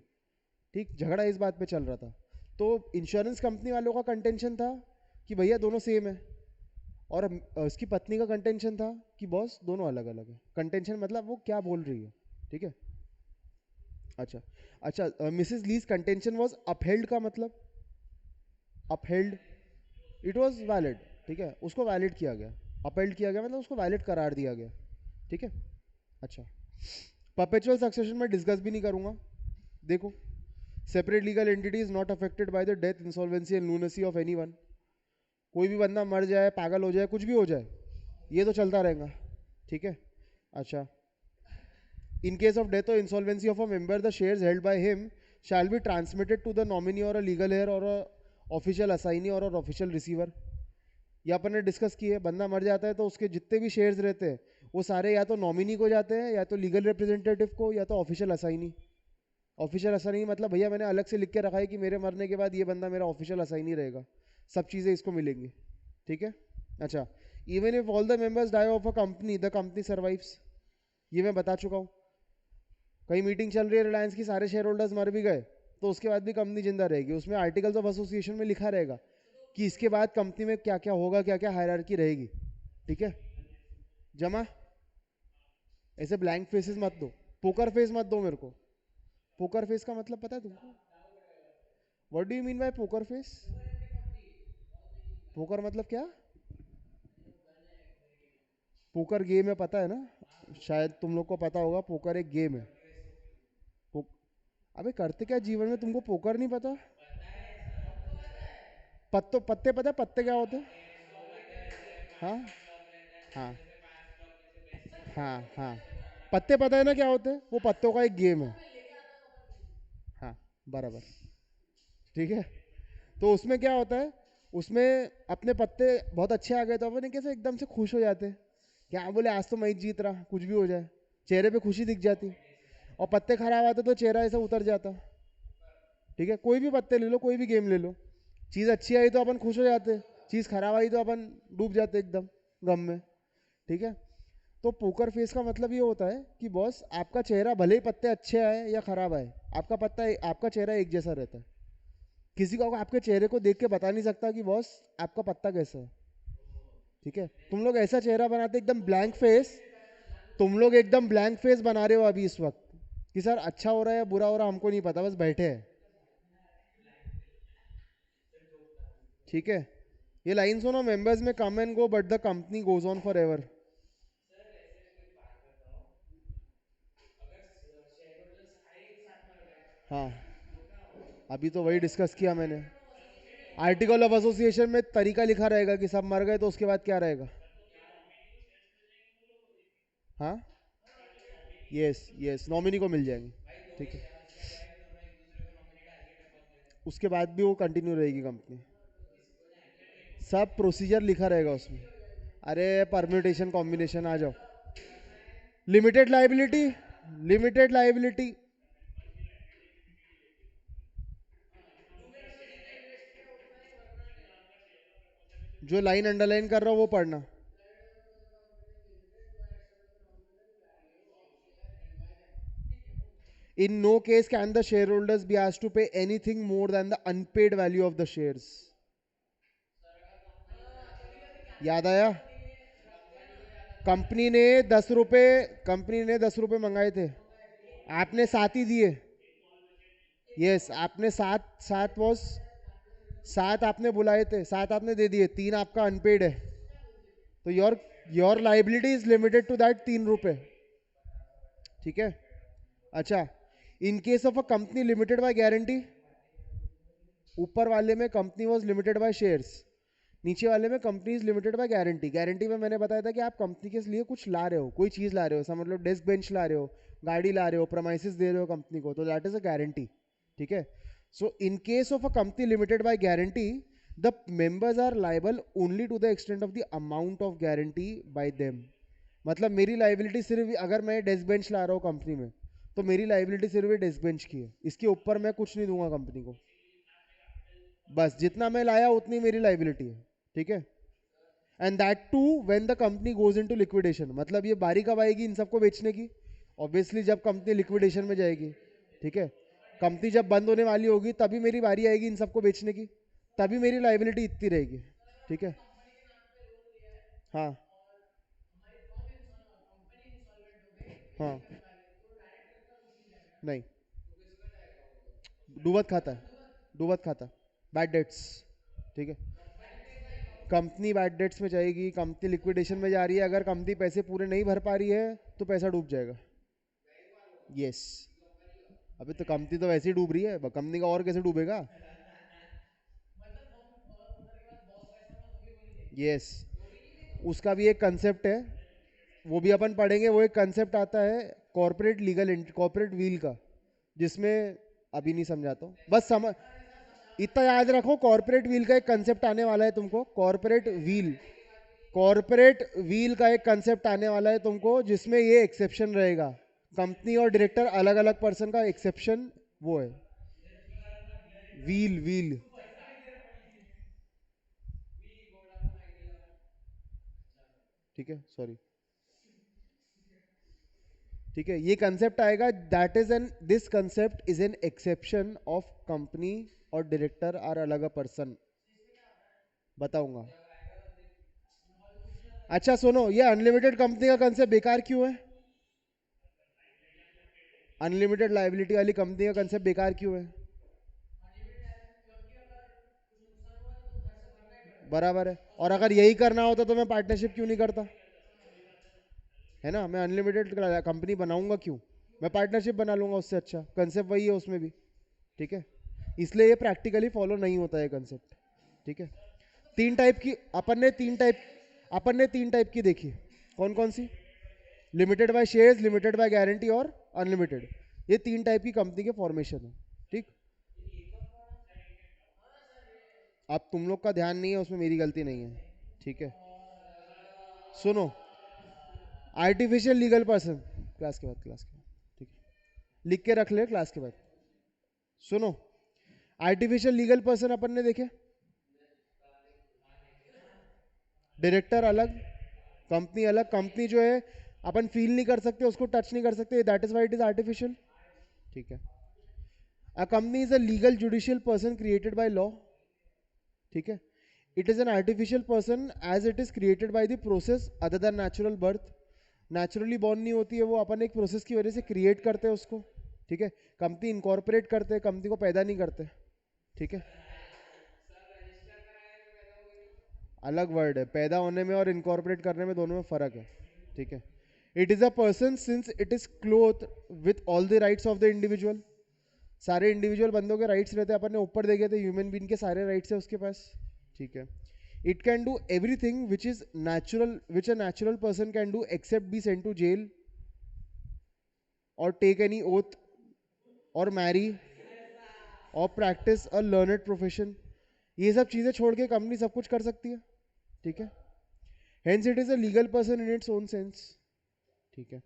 ठीक। झगड़ा इस बात पे चल रहा था। तो इंश्योरेंस कंपनी वालों का कंटेंशन था कि भैया दोनों सेम है, और उसकी पत्नी का कंटेंशन था कि बॉस दोनों अलग अलग है। कंटेंशन मतलब वो क्या बोल रही है, ठीक है। अच्छा, अच्छा, Mrs lease contention was upheld का मतलब, अपहेल्ड, इट वाज वैलिड, ठीक है, उसको वैलिड किया गया। अपहेल्ड किया गया मतलब उसको वैलिड करार दिया गया, ठीक है। अच्छा, परपेचुअल सक्सेशन में डिस्कस भी नहीं करूंगा। देखो, separate legal entity is not affected by the death, insolvency and lunacy of anyone. कोई भी बंदा मर जाए, पागल हो जाए, कुछ भी हो जाए, ये तो चलता रहेगा, ठीक है। अच्छा, इन केस ऑफ डेथ और insolvency of a member the shares held by him shall be transmitted to the nominee और अ लीगल हेयर और ऑफिशियल असाइनी और ऑफिशियल रिसीवर। ये अपन ने डिस्कस किए, बंदा मर जाता है तो उसके जितने भी शेयर्स रहते हैं वो सारे या तो नॉमिनी को जाते हैं, या तो लीगल रिप्रेजेंटेटिव को, या तो ऑफिशियल असाइनी। ऑफिशियल असाइनी मतलब भैया मैंने अलग से लिख के रखा है कि मेरे मरने के बाद ये बंदा मेरा ऑफिशियल असाइनी रहेगा, सब चीज़ें इसको मिलेंगी, ठीक है। अच्छा, even if all the members die of a company the company survives. ये मैं बता चुका हूँ। कहीं मीटिंग चल रही है रिलायंस की, सारे शेयर होल्डर्स मर भी गए तो उसके बाद भी कंपनी जिंदा रहेगी। उसमें आर्टिकल्स ऑफ एसोसिएशन में लिखा रहेगा कि इसके बाद कंपनी में क्या क्या होगा, क्या क्या हायरार्की रहेगी, ठीक है। जमा, ऐसे ब्लैंक फेसेस मत दो, पोकर फेस मत दो मेरे को। पोकर फेस का मतलब पता है तुमको? What do you mean by poker face? Poker मतलब क्या? पोकर गेम है, पता है ना, शायद तुम लोग को पता होगा, पोकर एक गेम है। पो... अबे करते क्या जीवन में, तुमको पोकर नहीं पता? पत्ते पता है, पत्ते क्या होते हैं? हाँ हाँ हाँ हाँ, पत्ते पता है ना क्या होते हैं, वो पत्तों का एक गेम है। हाँ, बराबर, ठीक है। तो उसमें क्या होता है, उसमें अपने पत्ते बहुत अच्छे आ गए तो अपन कैसे एकदम से खुश हो जाते हैं, क्या बोले आज तो मैं ही जीत रहा, कुछ भी हो जाए, चेहरे पे खुशी दिख जाती। और पत्ते खराब आते तो चेहरा ऐसा उतर जाता, ठीक है। कोई भी पत्ते ले लो, कोई भी गेम ले लो, चीज़ अच्छी आई तो अपन खुश हो जाते, चीज़ खराब आई तो अपन डूब जाते एकदम गम में, ठीक है। तो पोकर फेस का मतलब ये होता है कि बॉस आपका चेहरा भले ही पत्ते अच्छे आए या खराब आए, आपका चेहरा एक जैसा रहता है। किसी को आपके चेहरे को देख के बता नहीं सकता कि बॉस आपका पत्ता कैसा है, ठीक है। तुम लोग ऐसा चेहरा बनाते एकदम ब्लैंक फेस, तुम लोग एकदम ब्लैंक फेस बना रहे हो अभी इस वक्त कि सर अच्छा हो रहा है या बुरा हो रहा है हमको नहीं पता, बस बैठे हैं, ठीक है। ये लाइन सुनो, मेंबर्स में come and go but the company goes on for ever. हाँ, अभी तो वही डिस्कस किया मैंने। आर्टिकल ऑफ एसोसिएशन में तरीका लिखा रहेगा कि सब मर गए तो उसके बाद क्या रहेगा। हाँ, यस यस, नॉमिनी को मिल जाएंगे, ठीक है। उसके बाद भी वो कंटिन्यू रहेगी कंपनी, सब प्रोसीजर लिखा रहेगा उसमें। अरे परम्यूटेशन कॉम्बिनेशन आ जाओ। लिमिटेड लाइबिलिटी, लिमिटेड लाइबिलिटी, जो लाइन अंडरलाइन कर रहा हो वो पढ़ना। In no case can the shareholders be asked to pay anything more than the unpaid value of the shares. याद आया? कंपनी ने 10 रुपए, कंपनी ने 10 रुपए मंगाए थे, आपने 7 ही दिए। यस, आपने 7 वॉज 7 आपने बुलाए थे, 7 आपने दे दिए, 3 आपका अनपेड है, तो your liability is limited to that 3 रुपए, ठीक है। अच्छा, in case of a company limited by guarantee, ऊपर वाले में company was limited by shares, नीचे वाले में company is limited by guarantee. Guarantee में मैंने बताया था कि आप कंपनी के लिए कुछ ला रहे हो, कोई चीज ला रहे हो, समझ लो डेस्क बेंच ला रहे हो, गाड़ी ला रहे हो, प्रमाइसिस दे रहे हो कंपनी को, तो दैट इज अ गारंटी, ठीक है। So in case of a company limited by guarantee, the members are liable only to the extent of the amount of guarantee by them. मतलब मेरी लाइबिलिटी सिर्फ, अगर मैं डेस्क बेंच ला रहा हूँ company में, तो मेरी लाइबिलिटी सिर्फ डेस्क बेंच की है, इसके ऊपर मैं कुछ नहीं दूंगा कंपनी को, बस जितना मैं लाया उतनी मेरी लाइबिलिटी है, ठीक है। And that too when the company goes into liquidation, मतलब ये बारी कब आएगी इन सबको बेचने की? ऑब्वियसली जब कंपनी लिक्विडेशन में जाएगी, ठीक है। कंपनी जब बंद होने वाली होगी तभी मेरी बारी आएगी इन सबको बेचने की, तभी मेरी लाइबिलिटी इतनी रहेगी, ठीक है। हाँ हाँ, नहीं, डूबत खाता है, डूबत खाता, बैड डेट्स, ठीक है। कंपनी बैड डेट्स में जाएगी, कंपनी लिक्विडेशन में जा रही है, अगर कंपनी पैसे पूरे नहीं भर पा रही है तो पैसा डूब जाएगा। यस, अभी तो कंपनी तो वैसे ही डूब रही है, कंपनी का और कैसे डूबेगा? यस, उसका भी एक कंसेप्ट है, वो भी अपन पढ़ेंगे। वो एक कंसेप्ट आता है कॉर्पोरेट लीगल, कॉर्पोरेट व्हील का, जिसमें अभी नहीं समझाता हूँ, बस समझ, इतना याद रखो, कॉर्पोरेट व्हील का एक कंसेप्ट आने वाला है तुमको, कॉर्पोरेट व्हील, कॉर्पोरेट व्हील का एक कंसेप्ट आने वाला है तुमको, जिसमें ये एक्सेप्शन रहेगा, कंपनी और डायरेक्टर अलग अलग पर्सन का एक्सेप्शन, वो है व्हील, व्हील, ठीक है, सॉरी, ठीक है। ये कंसेप्ट आएगा, that is an, this concept is an exception of company और डायरेक्टर आर अलग अ पर्सन, बताऊंगा। अच्छा सुनो, ये अनलिमिटेड कंपनी का कंसेप्ट बेकार क्यों है? अनलिमिटेड लाइबिलिटी वाली कंपनी का कंसेप्ट बेकार क्यों है? बराबर है, और अगर यही करना होता तो मैं पार्टनरशिप क्यों नहीं करता? है ना, मैं अनलिमिटेड कंपनी बनाऊंगा क्यों? मैं पार्टनरशिप बना लूंगा, उससे अच्छा कंसेप्ट वही है उसमें भी, ठीक है। इसलिए ये प्रैक्टिकली फॉलो नहीं होता है कंसेप्ट, ठीक है। तीन टाइप की अपन ने, तीन टाइप की देखी, कौन कौन सी? Limited by shares, limited by guarantee और अनलिमिटेड, ये तीन टाइप की कंपनी के फॉर्मेशन है, ठीक। अब तुम लोग का ध्यान नहीं है उसमें, मेरी गलती नहीं है, ठीक है। सुनो, आर्टिफिशियल लीगल पर्सन, क्लास के बाद, क्लास के बाद, ठीक है, लिख के रख ले क्लास के बाद। सुनो, आर्टिफिशियल लीगल पर्सन अपन ने देखे, डायरेक्टर अलग, कंपनी अलग। कंपनी जो है अपन फील नहीं कर सकते, उसको टच नहीं कर सकते, that is why it is artificial, ठीक है। A company is a legal judicial person created by law, ठीक है। It is an artificial person as it is created by the process other than natural birth, naturally born नहीं होती है वो, अपन एक process की वजह से क्रिएट करते हैं उसको, ठीक है। कंपनी इनकॉर्पोरेट करते हैं, कंपनी को पैदा नहीं करते, ठीक है। अलग वर्ड है, पैदा होने में और इनकॉर्पोरेट करने में, दोनों में फर्क है, ठीक है। It is a person since it is cloth with all the rights of the individual, सारे इंडिविजुअल बंदों के राइट्स रहते हैं, अपन ने ऊपर देखे थे ह्यूमन बीइंग के सारे राइट्स है उसके पास, ठीक है। It can do everything which is natural, which a natural person can do, except be sent to jail or take any oath or marry or practice a learned profession. ये सब चीजें छोड़ के कंपनी सब कुछ कर सकती है, ठीक है. Hence it is a legal person in its own sense, ठीक है.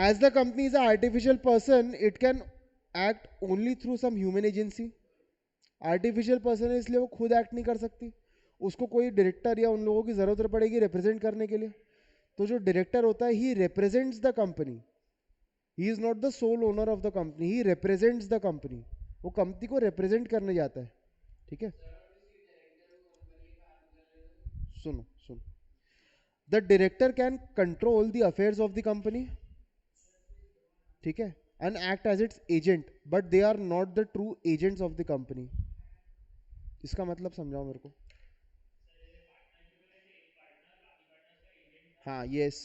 As the company is an artificial person, it can act only through some human agency. Artificial person है इसलिए वो खुद एक्ट नहीं कर सकती, उसको कोई डायरेक्टर या उन लोगों की जरूरत पड़ेगी रिप्रेजेंट करने के लिए. तो जो डायरेक्टर होता है, he represents the company. He is not the sole owner of the company, he represents the company. वो कंपनी को रिप्रेजेंट करने जाता है, ठीक है. सुनो सुनो, the director can control the affairs of the company, ठीक है, and act as its agent, but they are not the true agents of the company. इसका मतलब समझाओ मेरे को. हाँ, यस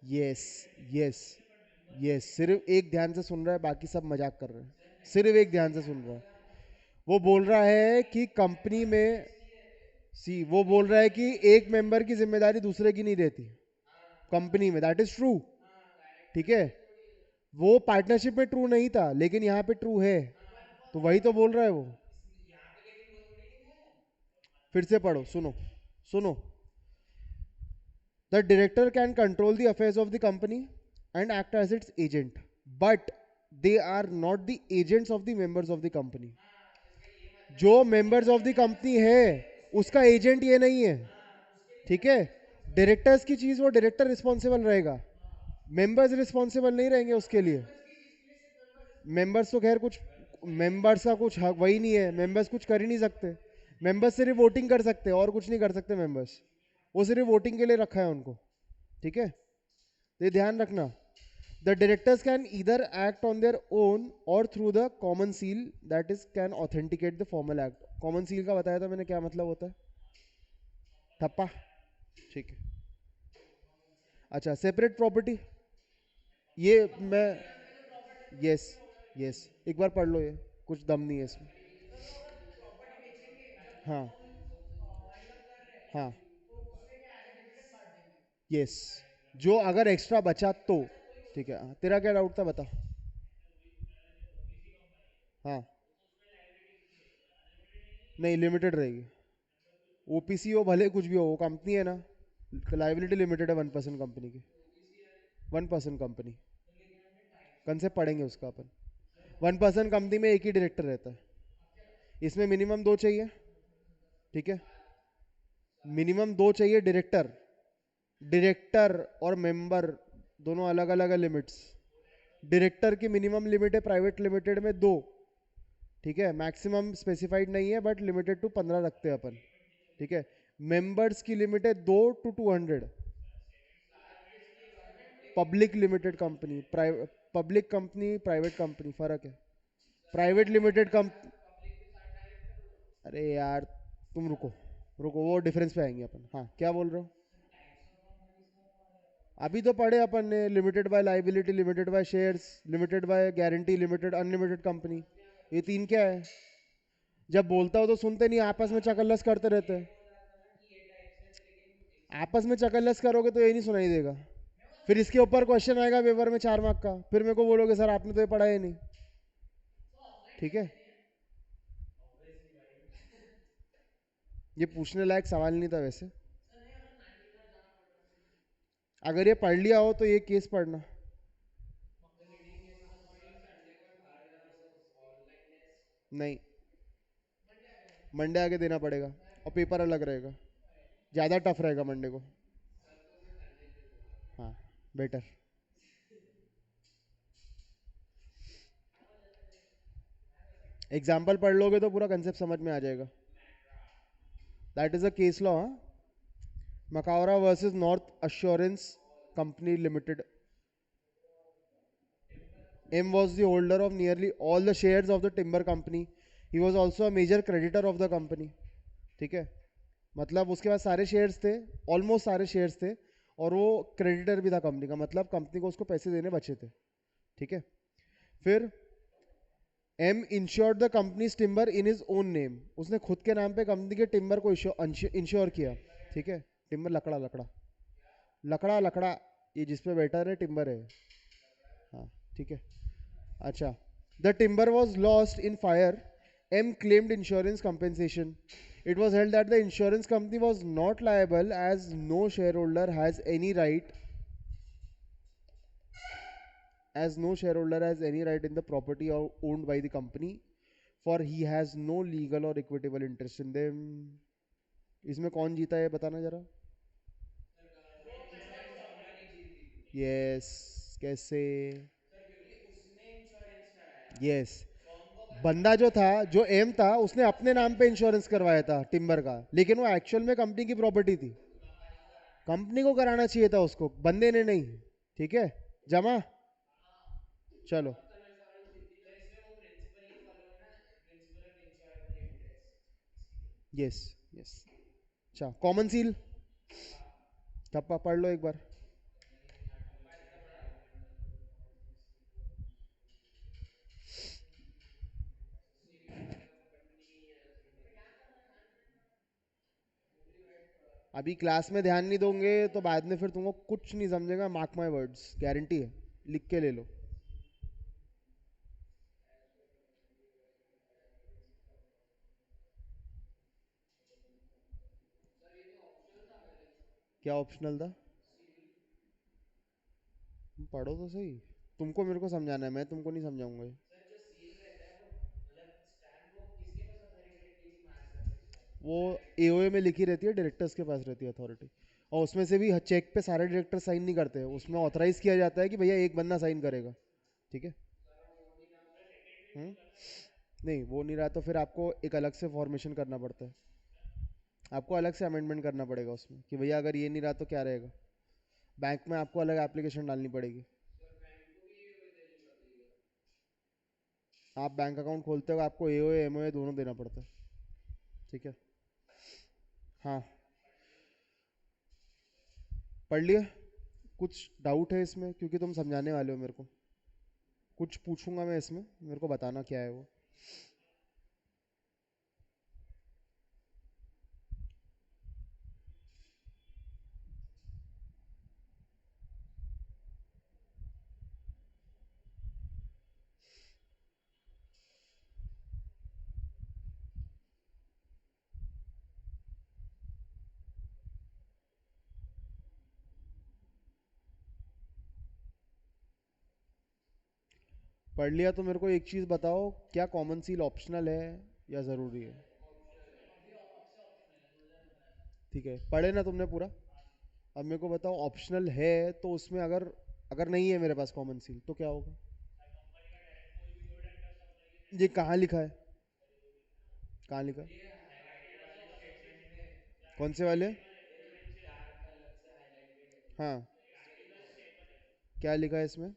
यस यस यस. सिर्फ एक ध्यान से सुन रहा है, बाकी सब मजाक कर रहे हैं. सिर्फ एक ध्यान से सुन रहा है. वो बोल रहा है कि कंपनी में, सी वो बोल रहा है कि एक मेंबर की जिम्मेदारी दूसरे की नहीं रहती कंपनी में. दैट इज ट्रू, ठीक है. वो पार्टनरशिप में ट्रू नहीं था, लेकिन यहाँ पे ट्रू है. तो वही तो बोल रहा है वो. फिर से पढ़ो, सुनो सुनो. The director can control the affairs of the company and act as its agent, but they are not the agents of the members of the company. जो members of the company है, उसका एजेंट ये नहीं है, ठीक है. Directors की चीज वो डायरेक्टर रिस्पॉन्सिबल रहेगा, मेंबर्स रिस्पॉन्सिबल नहीं रहेंगे उसके लिए. मेंबर्स तो खैर कुछ, मेंबर्स का कुछ हक वही नहीं है. मेंबर्स कुछ कर ही नहीं सकते. मेंबर्स सिर्फ वोटिंग कर सकते हैं और कुछ नहीं कर सकते. मेंबर्स वो सिर्फ वोटिंग के लिए रखा है उनको, ठीक है. ये ध्यान रखना. The directors can either act on their own और through the common seal, that is can authenticate the formal act. Common seal का बताया था मैंने क्या मतलब होता है, ठप्पा, ठीक है. अच्छा, सेपरेट प्रॉपर्टी, ये मैं, यस यस, एक बार पढ़ लो, ये कुछ दम नहीं है इसमें. हाँ हाँ, यस, जो अगर एक्स्ट्रा बचा तो, ठीक है. हाँ, तेरा क्या डाउट था, बता. हाँ, नहीं, लिमिटेड रहेगी. ओपीसी हो भले कुछ भी हो, वो कंपनी है ना. लाइबिलिटी लिमिटेड है 1% कंपनी की. 1% कंपनी, कंसेप्ट पढ़ेंगे उसका अपन. 1% कंपनी में एक ही डायरेक्टर रहता है. इसमें मिनिमम दो चाहिए, ठीक है. मिनिमम दो चाहिए डायरेक्टर. डायरेक्टर और मेंबर दोनों अलग अलग है लिमिट्स. डायरेक्टर की मिनिमम लिमिट है प्राइवेट लिमिटेड में दो, ठीक है. मैक्सिमम स्पेसिफाइड नहीं है, बट लिमिटेड टू 15 रखते हैं अपन, ठीक है. मेंबर्स की लिमिट है 2 to 200. Public limited company, private, public company private company फर्क है. प्राइवेट लिमिटेड कंपनी, अरे यार तुम रुको रुको, वो डिफरेंस पे आएंगे अपन. हाँ, क्या बोल रहे हो. अभी तो पढ़े अपन ने, limited by liability, limited by shares, limited by guarantee, limited unlimited company. ये तीन क्या है. जब बोलता हो तो सुनते नहीं, आपस में चकल्लस करते रहते हैं. आपस में चकल्लस करोगे तो ये नहीं सुनाई देगा. फिर इसके ऊपर क्वेश्चन आएगा पेपर में 4 मार्क का, फिर मेरे को बोलोगे सर आपने तो ये पढ़ा ही नहीं, ठीक है. ये पूछने लायक सवाल नहीं था वैसे. अगर ये पढ़ लिया हो तो ये केस पढ़ना. नहीं, मंडे आके देना पड़ेगा और पेपर अलग रहेगा. ज़्यादा टफ रहेगा मंडे को. हाँ, बेटर. एग्जाम्पल पढ़ लोगे तो पूरा कंसेप्ट समझ में आ जाएगा. That is a case law. Macaura versus north assurance company limited. M was the holder of nearly all the shares of the timber company. He was also a major creditor of the company. ठीक है, मतलब उसके पास सारे shares थे, almost सारे shares थे, और वो क्रेडिटर भी था कंपनी का, मतलब कंपनी को उसको पैसे देने बचे थे, ठीक है. फिर M insured the company's timber in his own name, उसने खुद के नाम पे कंपनी के टिम्बर को इंश्योर किया। ठीक है, टिम्बर लकड़ा लकड़ा लकड़ा लकड़ा, ये जिस पे बैठा है टिम्बर है। हाँ, ठीक है। अच्छा, the timber was lost in fire, M claimed insurance compensation, it was held that the insurance company was not liable as no share holder has any right, as no shareholder has any right in the property or owned by the company, for he has no legal or equitable interest in them। इसमें कौन जीता है बताना जरा। Yes, कैसे? Yes, बंदा जो था, जो एम था, उसने अपने नाम पे इंश्योरेंस करवाया था टिम्बर का, लेकिन वो एक्चुअल में कंपनी की प्रॉपर्टी थी। कंपनी को कराना चाहिए था उसको, बंदे ने नहीं। ठीक है, जमा। चलो, यस यस। अच्छा, कॉमन सील ठप्पा पढ़ लो एक बार। अभी क्लास में ध्यान नहीं दोगे तो बाद में फिर तुमको कुछ नहीं समझेगा, मार्क माय वर्ड्स, गारंटी है। लिख के ले लो। क्या ऑप्शनल था? तुम पढ़ो तो सही। तुमको मेरे को समझाना है, मैं तुमको नहीं समझाऊंगा ये। वो एओए में लिखी रहती है, डायरेक्टर्स के पास रहती है अथॉरिटी। और उसमें से भी चेक पे सारे डायरेक्टर साइन नहीं करते, उसमें ऑथराइज किया जाता है कि भैया एक बंदा साइन करेगा। ठीक है। हम्म। नहीं, वो नहीं रहा तो फिर आपको एक अलग से फॉर्मेशन करना पड़ता है। आपको अलग से अमेंडमेंट करना पड़ेगा उसमें कि भैया अगर ये नहीं रहा तो क्या रहेगा। बैंक में आपको अलग एप्लीकेशन डालनी पड़ेगी। आप बैंक अकाउंट खोलते हो, आपको एओए एमओए दोनों देना पड़ता है। ठीक है। हाँ, पढ़ लिया? कुछ डाउट है इसमें, क्योंकि तुम समझाने वाले हो मेरे को। कुछ पूछूंगा मैं इसमें, मेरे को बताना क्या है वो। पढ़ लिया तो मेरे को एक चीज़ बताओ, क्या कॉमन सील ऑप्शनल है या ज़रूरी है? ठीक है, पढ़े ना तुमने पूरा? अब मेरे को बताओ, ऑप्शनल है तो उसमें अगर अगर नहीं है मेरे पास कॉमन सील तो क्या होगा? ये कहाँ लिखा है? कहाँ लिखा है? कौन से वाले? हाँ, क्या लिखा है इसमें?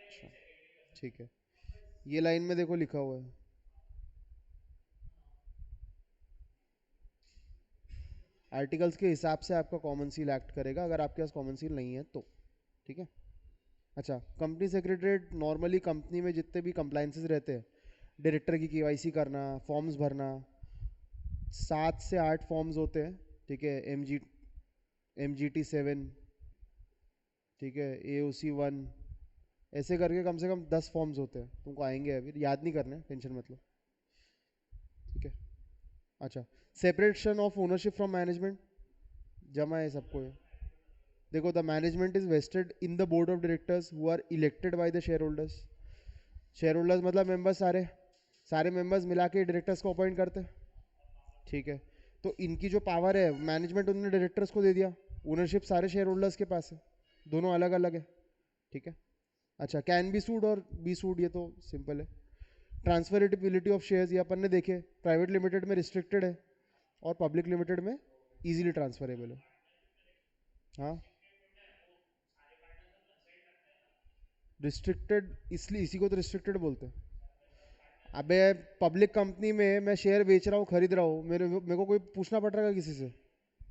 अच्छा, ठीक है। ये लाइन में देखो लिखा हुआ है, आर्टिकल्स के हिसाब से आपका कॉमन सील एक्ट करेगा, अगर आपके पास कॉमन सील नहीं है तो। ठीक है। अच्छा, कंपनी सेक्रेटरीट नॉर्मली कंपनी में जितने भी कंप्लाइंसेस रहते हैं, डायरेक्टर की केवाईसी करना, फॉर्म्स भरना, 7 से 8 फॉर्म्स होते हैं। ठीक है, MGT 7, ठीक है, AOC 1, ऐसे करके कम से कम 10 फॉर्म्स होते हैं, तुमको आएंगे, अभी याद नहीं करने, टेंशन मत लो। ठीक है। अच्छा, separation of ownership from management, जमा है सबको ये। देखो, the management is vested in the board of directors who are elected by the share holders. Share holders मतलब मेंबर्स, सारे सारे मेंबर्स मिला के डायरेक्टर्स को अपॉइंट करते हैं। ठीक है, तो इनकी जो पावर है, मैनेजमेंट उन्होंने डायरेक्टर्स को दे दिया, ओनरशिप सारे शेयर होल्डर्स के पास है, दोनों अलग अलग है। ठीक है। अच्छा, कैन बी सूड और बी सूड, ये तो सिंपल है। ट्रांसफरेबिलिटी ऑफ शेयर्स, ये अपन ने देखे, प्राइवेट लिमिटेड में रिस्ट्रिक्टेड है और पब्लिक लिमिटेड में इजीली ट्रांसफरेबल है। हाँ, रिस्ट्रिक्टेड इसलिए, इसी को तो रिस्ट्रिक्टेड बोलते हैं। अबे, पब्लिक कंपनी में मैं शेयर बेच रहा हूँ, खरीद रहा हूँ, मेरे मेरे को कोई पूछना पड़ रहा है किसी से,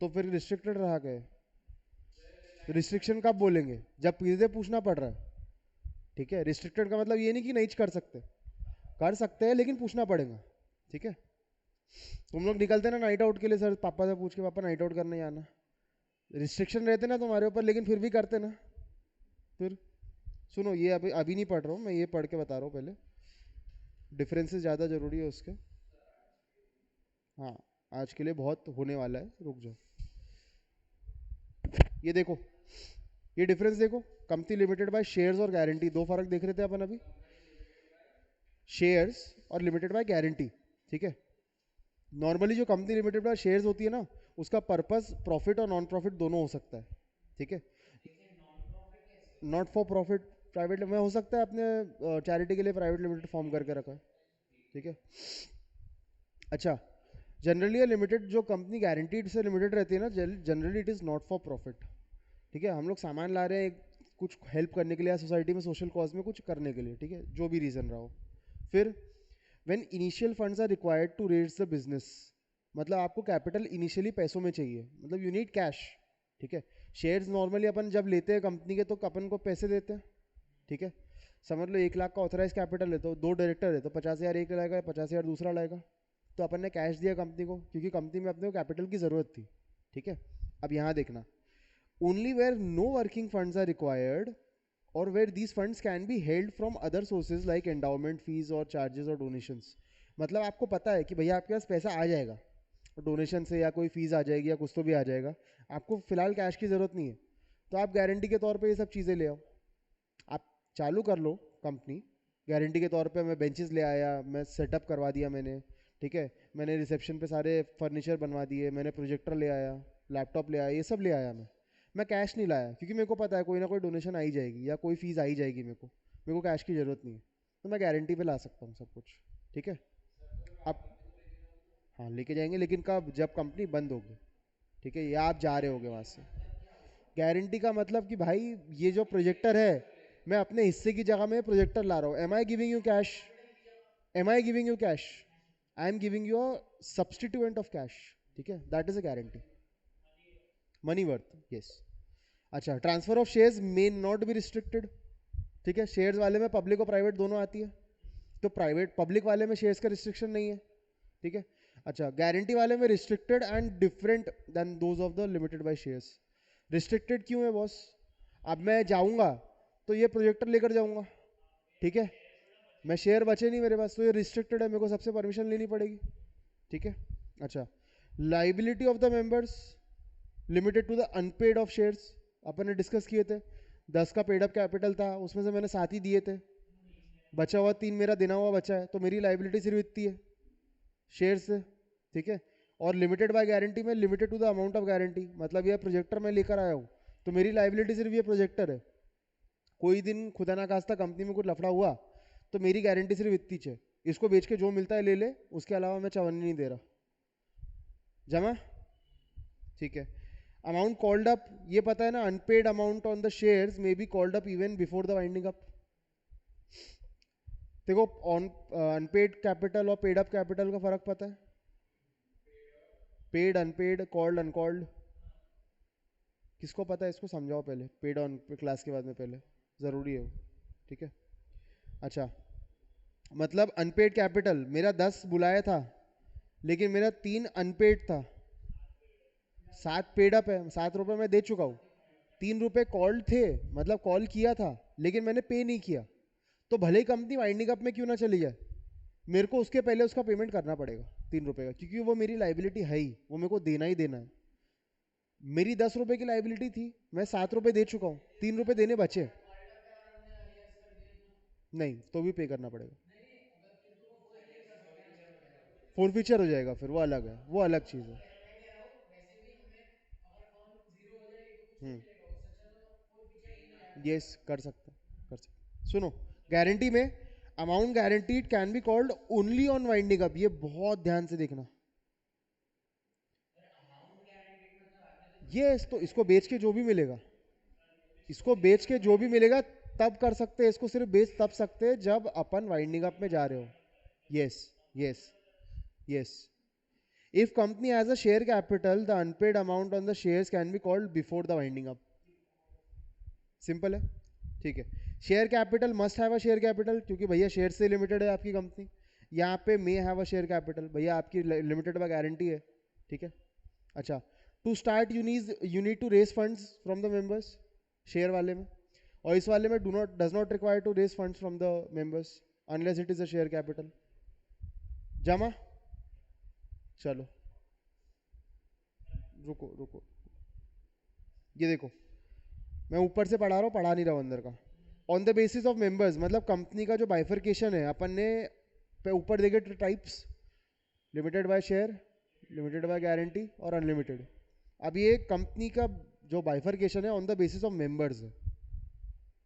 तो फिर रिस्ट्रिक्टेड रहा गया। रिस्ट्रिक्शन कब बोलेंगे? जब सीधे पूछना पड़ रहा है। ठीक है, रिस्ट्रिक्टेड का मतलब ये नहीं कि नहीं कर सकते, कर सकते हैं लेकिन पूछना पड़ेगा। ठीक है, तुम लोग निकलते ना नाइट आउट के लिए, सर पापा से पूछ के पापा नाइट आउट करने जाना, रिस्ट्रिक्शन रहते ना तुम्हारे ऊपर, लेकिन फिर भी करते ना। फिर सुनो, ये अभी अभी नहीं पढ़ रहा हूँ मैं, ये पढ़ के बता रहा हूँ पहले, डिफरेंसेस ज़्यादा जरूरी है उसके। हाँ, आज के लिए बहुत होने वाला है, रुक जाओ। ये देखो, ये डिफरेंस देखो, कंपनी लिमिटेड बाय शेयर्स और गारंटी, दो फर्क देख रहे थे अपन अभी, शेयर्स और लिमिटेड बाय गारंटी। ठीक है, नॉर्मली जो कंपनी लिमिटेड बाय शेयर्स होती है ना, उसका पर्पस प्रॉफिट और नॉन प्रॉफिट दोनों हो सकता है। ठीक है, नॉट फॉर प्रॉफिट प्राइवेट में हो सकता है, अपने चैरिटी के लिए प्राइवेट लिमिटेड फॉर्म करके रखा है। ठीक है, अच्छा, जनरली लिमिटेड जो कंपनी गारंटीड से लिमिटेड रहती है ना, generally it is not for profit. ठीक है, हम लोग सामान ला रहे हैं कुछ हेल्प करने के लिए या सोसाइटी में सोशल कॉज में कुछ करने के लिए। ठीक है, जो भी रीज़न रहा हो। फिर when initial funds are required to raise the business, मतलब आपको कैपिटल इनिशियली पैसों में चाहिए, मतलब यू नीड कैश। ठीक है, शेयर्स नॉर्मली अपन जब लेते हैं कंपनी के तो अपन को पैसे देते हैं। ठीक है, समझ लो 1 लाख का ऑथराइज कैपिटल है, तो 2 डायरेक्टर है तो 50,000 एक लाएगा, 50,000 दूसरा लाएगा, तो अपन ने कैश दिया कंपनी को, क्योंकि कंपनी में अपने को कैपिटल की ज़रूरत थी। ठीक है, अब यहाँ देखना, only where no working funds are required और where these funds can be held from other sources like endowment fees और चार्जेस और डोनेशंस। मतलब आपको पता है कि भैया आपके पास पैसा आ जाएगा, डोनेशन से या कोई फीस आ जाएगी या कुछ तो भी आ जाएगा, आपको फिलहाल कैश की ज़रूरत नहीं है, तो आप गारंटी के तौर पे ये सब चीज़ें ले आओ, आप चालू कर लो कंपनी। गारंटी के तौर पे मैं बेंचेस ले आया, मैं सेटअप करवा दिया मैंने। ठीक है, मैंने रिसेप्शन पे सारे फर्नीचर बनवा दिए, मैंने प्रोजेक्टर ले आया, लैपटॉप ले आया, ये सब ले आया मैं कैश नहीं लाया, क्योंकि मेरे को पता है कोई ना कोई डोनेशन आ ही जाएगी या कोई फीस आ ही जाएगी, मेरे को कैश की ज़रूरत नहीं है, तो मैं गारंटी पे ला सकता हूँ सब कुछ। ठीक है, अब हाँ लेके जाएंगे, लेकिन कब? जब कंपनी बंद होगी। ठीक है, या आप जा रहे होगे वहाँ से। गारंटी का मतलब कि भाई ये जो प्रोजेक्टर है, मैं अपने हिस्से की जगह में प्रोजेक्टर ला रहा हूँ, am I giving you cash? Am I giving you cash? I am giving you a substituent of cash. ठीक है, that is a guarantee, money worth, yes. अच्छा, transfer of shares may not be restricted. ठीक है, shares वाले में public और private दोनों आती है, तो प्राइवेट पब्लिक वाले में शेयर्स का रिस्ट्रिक्शन नहीं है। ठीक है, अच्छा, गारंटी वाले में restricted and different than those of the limited by shares. Restricted क्यों है बॉस? अब मैं जाऊंगा तो ये प्रोजेक्टर लेकर जाऊंगा, ठीक है, मैं शेयर बचे नहीं मेरे पास, तो ये रिस्ट्रिक्टेड है, मेरे को सबसे परमिशन लेनी पड़ेगी। ठीक है, अच्छा, liability of the members limited to the unpaid of shares, अपन ने डिस्कस किए थे, 10 का पेड अप कैपिटल था, उसमें से मैंने 7 ही दिए थे, बचा हुआ 3 मेरा देना हुआ बचा है, तो मेरी लाइबिलिटी सिर्फ इतनी है शेयर से। ठीक है, और लिमिटेड बाय गारंटी में limited to the amount of guarantee, मतलब ये प्रोजेक्टर मैं लेकर आया हूँ, तो मेरी लाइबिलिटी सिर्फ ये प्रोजेक्टर है। कोई दिन खुदा ना खास्ता कंपनी में कुछ लफड़ा हुआ तो मेरी गारंटी सिर्फ इतनी है, इसको बेच के जो मिलता है ले ले, उसके अलावा मैं चवन्नी नहीं दे रहा। जमा? ठीक है, अमाउंट कॉल्ड अप, ये पता है ना, unpaid amount on the shares may be called up even before the winding up. देखो, ऑन अनपेड कैपिटल और पेड अप कैपिटल का फर्क पता है? पेड, अनपेड, कॉल्ड, अनकॉल्ड, किसको पता है? इसको समझाओ पहले, पेड ऑन क्लास के बाद में, पहले ज़रूरी है वो। ठीक है, अच्छा, मतलब अनपेड कैपिटल मेरा 10 बुलाया था, लेकिन मेरा 3 अनपेड था, 7 पेड अप है, 7 रुपये मैं दे चुका हूँ, 3 रुपये कॉल्ड थे, मतलब कॉल किया था लेकिन मैंने पे नहीं किया, तो भले ही कंपनी वाइंडिंग अप में क्यों ना चली जाए, मेरे को उसके पहले उसका पेमेंट करना पड़ेगा 3 रुपये का, क्योंकि वो मेरी लाइबिलिटी है ही, वो मेरे को देना ही देना है। मेरी 10 रुपये की लाइबिलिटी थी, मैं 7 रुपये दे चुका हूँ, 3 रुपये देने बचे, नहीं तो भी पे करना पड़ेगा, फोर फीचर हो जाएगा, फिर वो अलग है, वो अलग चीज़ है। हम्म, यस, कर सकते कर सकते। सुनो, गारंटी में amount guaranteed can be called only on winding up, ये बहुत ध्यान से देखना। यस, तो इसको बेच के जो भी मिलेगा, इसको बेच के जो भी मिलेगा तब कर सकते हैं, इसको सिर्फ बेच तब सकते हैं जब अपन वाइंडिंग अप में जा रहे हो। Yes, yes, yes, if company has a share capital the unpaid amount on the shares can be called before the winding up। Simple है, ठीक है। Share capital must have a share capital, क्योंकि भैया share से limited है आपकी company. यहाँ पे may have a share capital, भैया आपकी लिमिटेड बाय गारंटी है, ठीक है। अच्छा, to start you need to raise funds from the members, share वाले में। और इस वाले में does not require to raise funds from the members unless it is a share capital. जमा, चलो रुको रुको, ये देखो मैं ऊपर से पढ़ा रहा हूँ, पढ़ा नहीं रहा हूँ अंदर का। On the basis of members मतलब कंपनी का जो बाइफर्केशन है अपन ने पे ऊपर देखे types, limited by share, limited by guarantee और अनलिमिटेड। अब ये कंपनी का जो बाइफर्केशन है on the basis of members है,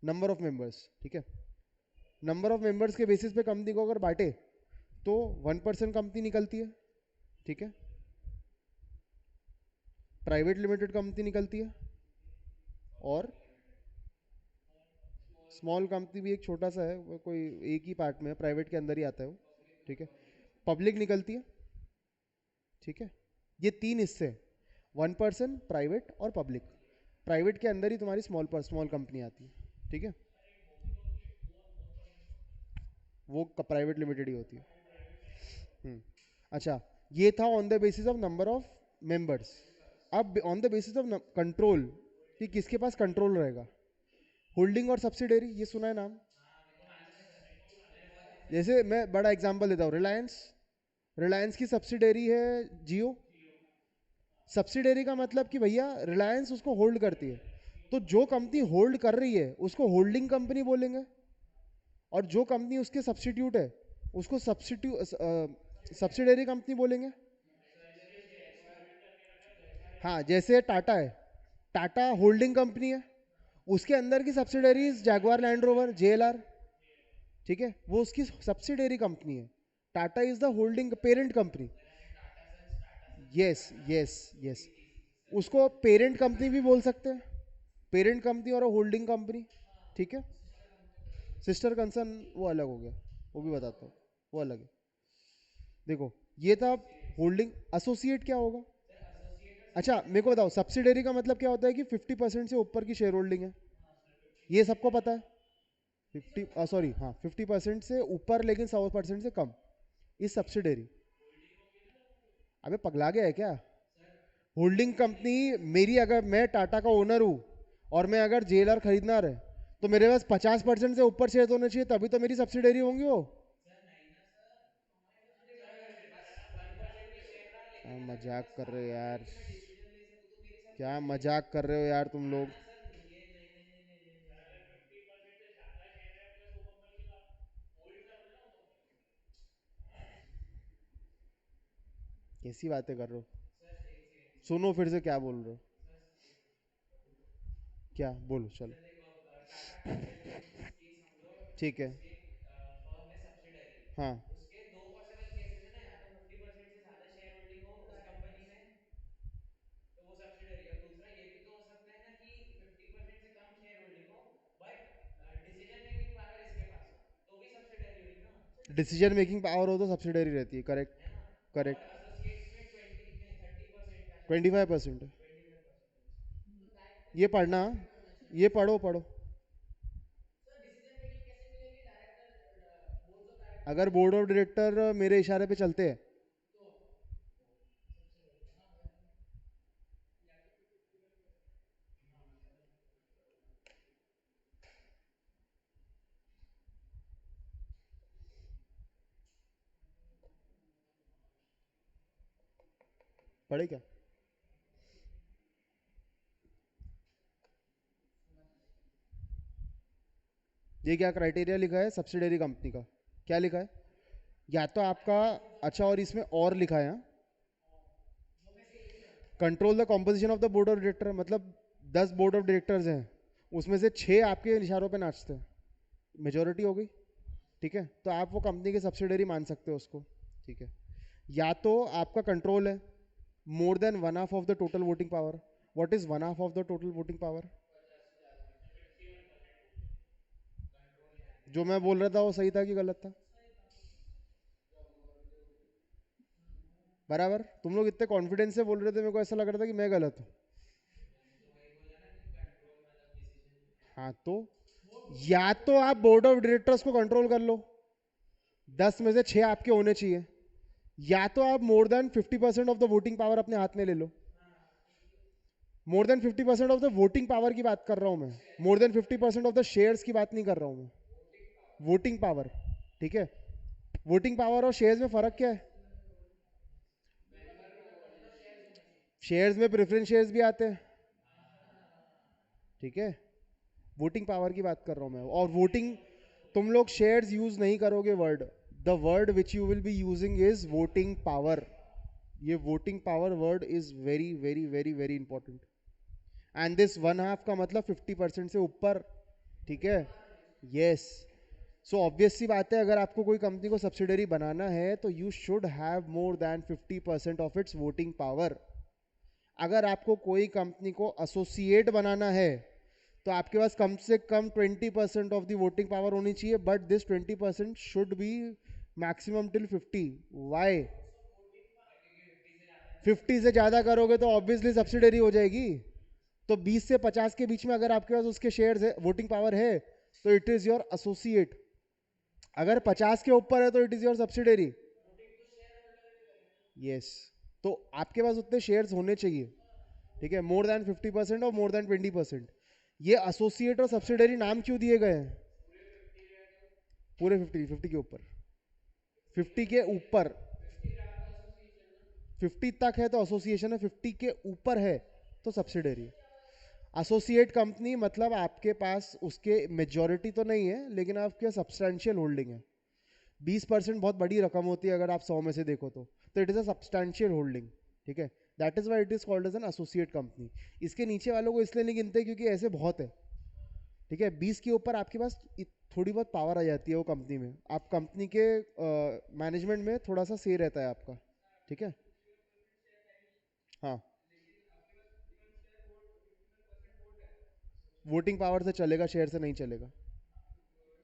नंबर ऑफ मेंबर्स, ठीक है। नंबर ऑफ मेंबर्स के बेसिस पे कंपनी को अगर बांटे तो 1% कंपनी निकलती है, ठीक है। प्राइवेट लिमिटेड कंपनी निकलती है, और स्मॉल कंपनी भी एक छोटा सा है, वो कोई एक ही पार्ट में है, प्राइवेट के अंदर ही आता है वो, ठीक है। पब्लिक निकलती है, ठीक है। ये तीन हिस्से, 1%, प्राइवेट और पब्लिक। प्राइवेट के अंदर ही तुम्हारी स्मॉल कंपनी आती है, ठीक है। वो प्राइवेट लिमिटेड ही होती है। अच्छा, ये था on the basis of number of members. अब on the basis of control, कि किसके पास कंट्रोल रहेगा। होल्डिंग और सब्सिडरी, ये सुना है नाम। जैसे मैं बड़ा एग्जांपल देता हूँ, रिलायंस, रिलायंस की सब्सिडरी है जियो। सब्सिडरी का मतलब कि भैया रिलायंस उसको होल्ड करती है, तो जो कंपनी होल्ड कर रही है उसको होल्डिंग कंपनी बोलेंगे, और जो कंपनी उसके सब्सिट्यूट है उसको सब्सिडरी कंपनी बोलेंगे। हाँ, जैसे टाटा है, टाटा होल्डिंग कंपनी है, उसके अंदर की subsidiaries Jaguar land rover JLR, ठीक है, वो उसकी सब्सिडरी कंपनी है। Tata is the holding parent company. Yes yes yes, उसको पेरेंट कंपनी भी बोल सकते हैं, पेरेंट कंपनी और होल्डिंग कंपनी, ठीक है। सिस्टर कंसर्न वो अलग हो गया, वो भी बताता हूँ, वो अलग है। देखो, ये था होल्डिंग। एसोसिएट क्या होगा। अच्छा मेरे को बताओ, सब्सिडरी का मतलब क्या होता है कि 50% से ऊपर की शेयर होल्डिंग है, ये सबको पता है। 50, सॉरी हाँ, 50% से ऊपर लेकिन 100% से कम, इस सब्सिडरी। अबे पगला गया है क्या। होल्डिंग कंपनी मेरी, अगर मैं टाटा का ओनर हूँ और मैं अगर जेएलआर खरीदना है, तो मेरे पास 50% से ऊपर शेयर होने चाहिए, तभी तो मेरी सब्सिडरी होंगी वो। क्या मजाक कर रहे हो यार, क्या मजाक कर रहे हो यार तुम लोग। कैसी बातें कर रहे हो, सुनो फिर से क्या बोल रहे हो। क्या बोलो, चलो। ठीक है। हाँ, डिसीजन मेकिंग पावर हो तो सब्सिडरी रहती है, करेक्ट। करेक्ट, 25% है। ये पढ़ना, ये पढ़ो पढ़ो। अगर बोर्ड ऑफ डायरेक्टर मेरे इशारे पे चलते हैं, पढ़े क्या। ये क्या क्राइटेरिया लिखा है सब्सिडरी कंपनी का, क्या लिखा है। या तो आपका, अच्छा और इसमें और लिखा है, control the composition of the board of director, मतलब 10 बोर्ड ऑफ डायरेक्टर्स हैं, उसमें से 6 आपके इशारों पे नाचते हैं, मेजोरिटी हो गई, ठीक है, तो आप वो कंपनी के सब्सिडरी मान सकते हो उसको, ठीक है। या तो आपका कंट्रोल है more than one half of the total voting power. What is one half of the total voting power. जो मैं बोल रहा था वो सही था कि गलत था। बराबर, तुम लोग इतने कॉन्फिडेंस से बोल रहे थे, मेरे को ऐसा लग रहा था कि मैं गलत हूँ। हाँ तो या तो आप बोर्ड ऑफ डायरेक्टर्स को कंट्रोल कर लो, 10 में से 6 आपके होने चाहिए, या तो आप more than 50% of the voting power अपने हाथ में ले लो। More than 50% of the voting power की बात कर रहा हूं मैं, more than 50% of the shares की बात नहीं कर रहा हूं मैं, वोटिंग पावर। ठीक है, वोटिंग पावर और शेयर्स में फर्क क्या है? शेयर्स में प्रेफरेंस शेयर्स भी आते हैं, ठीक है, वोटिंग पावर की बात कर रहा हूं मैं। और वोटिंग, तुम लोग शेयर्स यूज नहीं करोगे word, the word which you will be using is voting power. ये voting power word is very very very very important. And this 1/2 का मतलब 50% से ऊपर, ठीक है, यस। सो ऑब्वियस सी बात है, अगर आपको कोई कंपनी को सब्सिडरी बनाना है तो you should have more than 50% of its voting power. अगर आपको कोई कंपनी को एसोसिएट बनाना है तो आपके पास कम से कम 20% ऑफ द वोटिंग पावर होनी चाहिए, but this 20% should be maximum till 50। Why? 50 से ज्यादा करोगे तो ऑब्वियसली सब्सिडरी हो जाएगी। तो 20 से 50 के बीच में अगर आपके पास उसके शेयर्स है, वोटिंग पावर है, तो इट इज योर एसोसिएट। अगर 50 के ऊपर है तो it is your subsidiary. Yes, तो आपके पास उतने शेयर्स होने चाहिए, ठीक है, मोर देन 50% और मोर देन 20%। ये एसोसिएट और सब्सिडरी नाम क्यों दिए गए हैं? पूरे 50 के ऊपर, 50 के ऊपर, 50 तक है तो एसोसिएशन है, 50 के ऊपर है तो सब्सिडरी। एसोसिएट कंपनी मतलब आपके पास उसके मेजॉरिटी तो नहीं है, लेकिन आपके सब्सटेंशियल होल्डिंग है। 20% बहुत बड़ी रकम होती है अगर आप 100 में से देखो तो it is a substantial holding, ठीक है। That is why it is called as an associate company. इसके नीचे वालों को इसलिए नहीं गिनते क्योंकि ऐसे बहुत है, ठीक है। 20 के ऊपर आपके पास थोड़ी बहुत पावर आ जाती है वो कंपनी में, आप कंपनी के मैनेजमेंट में थोड़ा सा से रहता है आपका, ठीक है। हाँ, वोटिंग पावर से चलेगा, शेयर से नहीं चलेगा।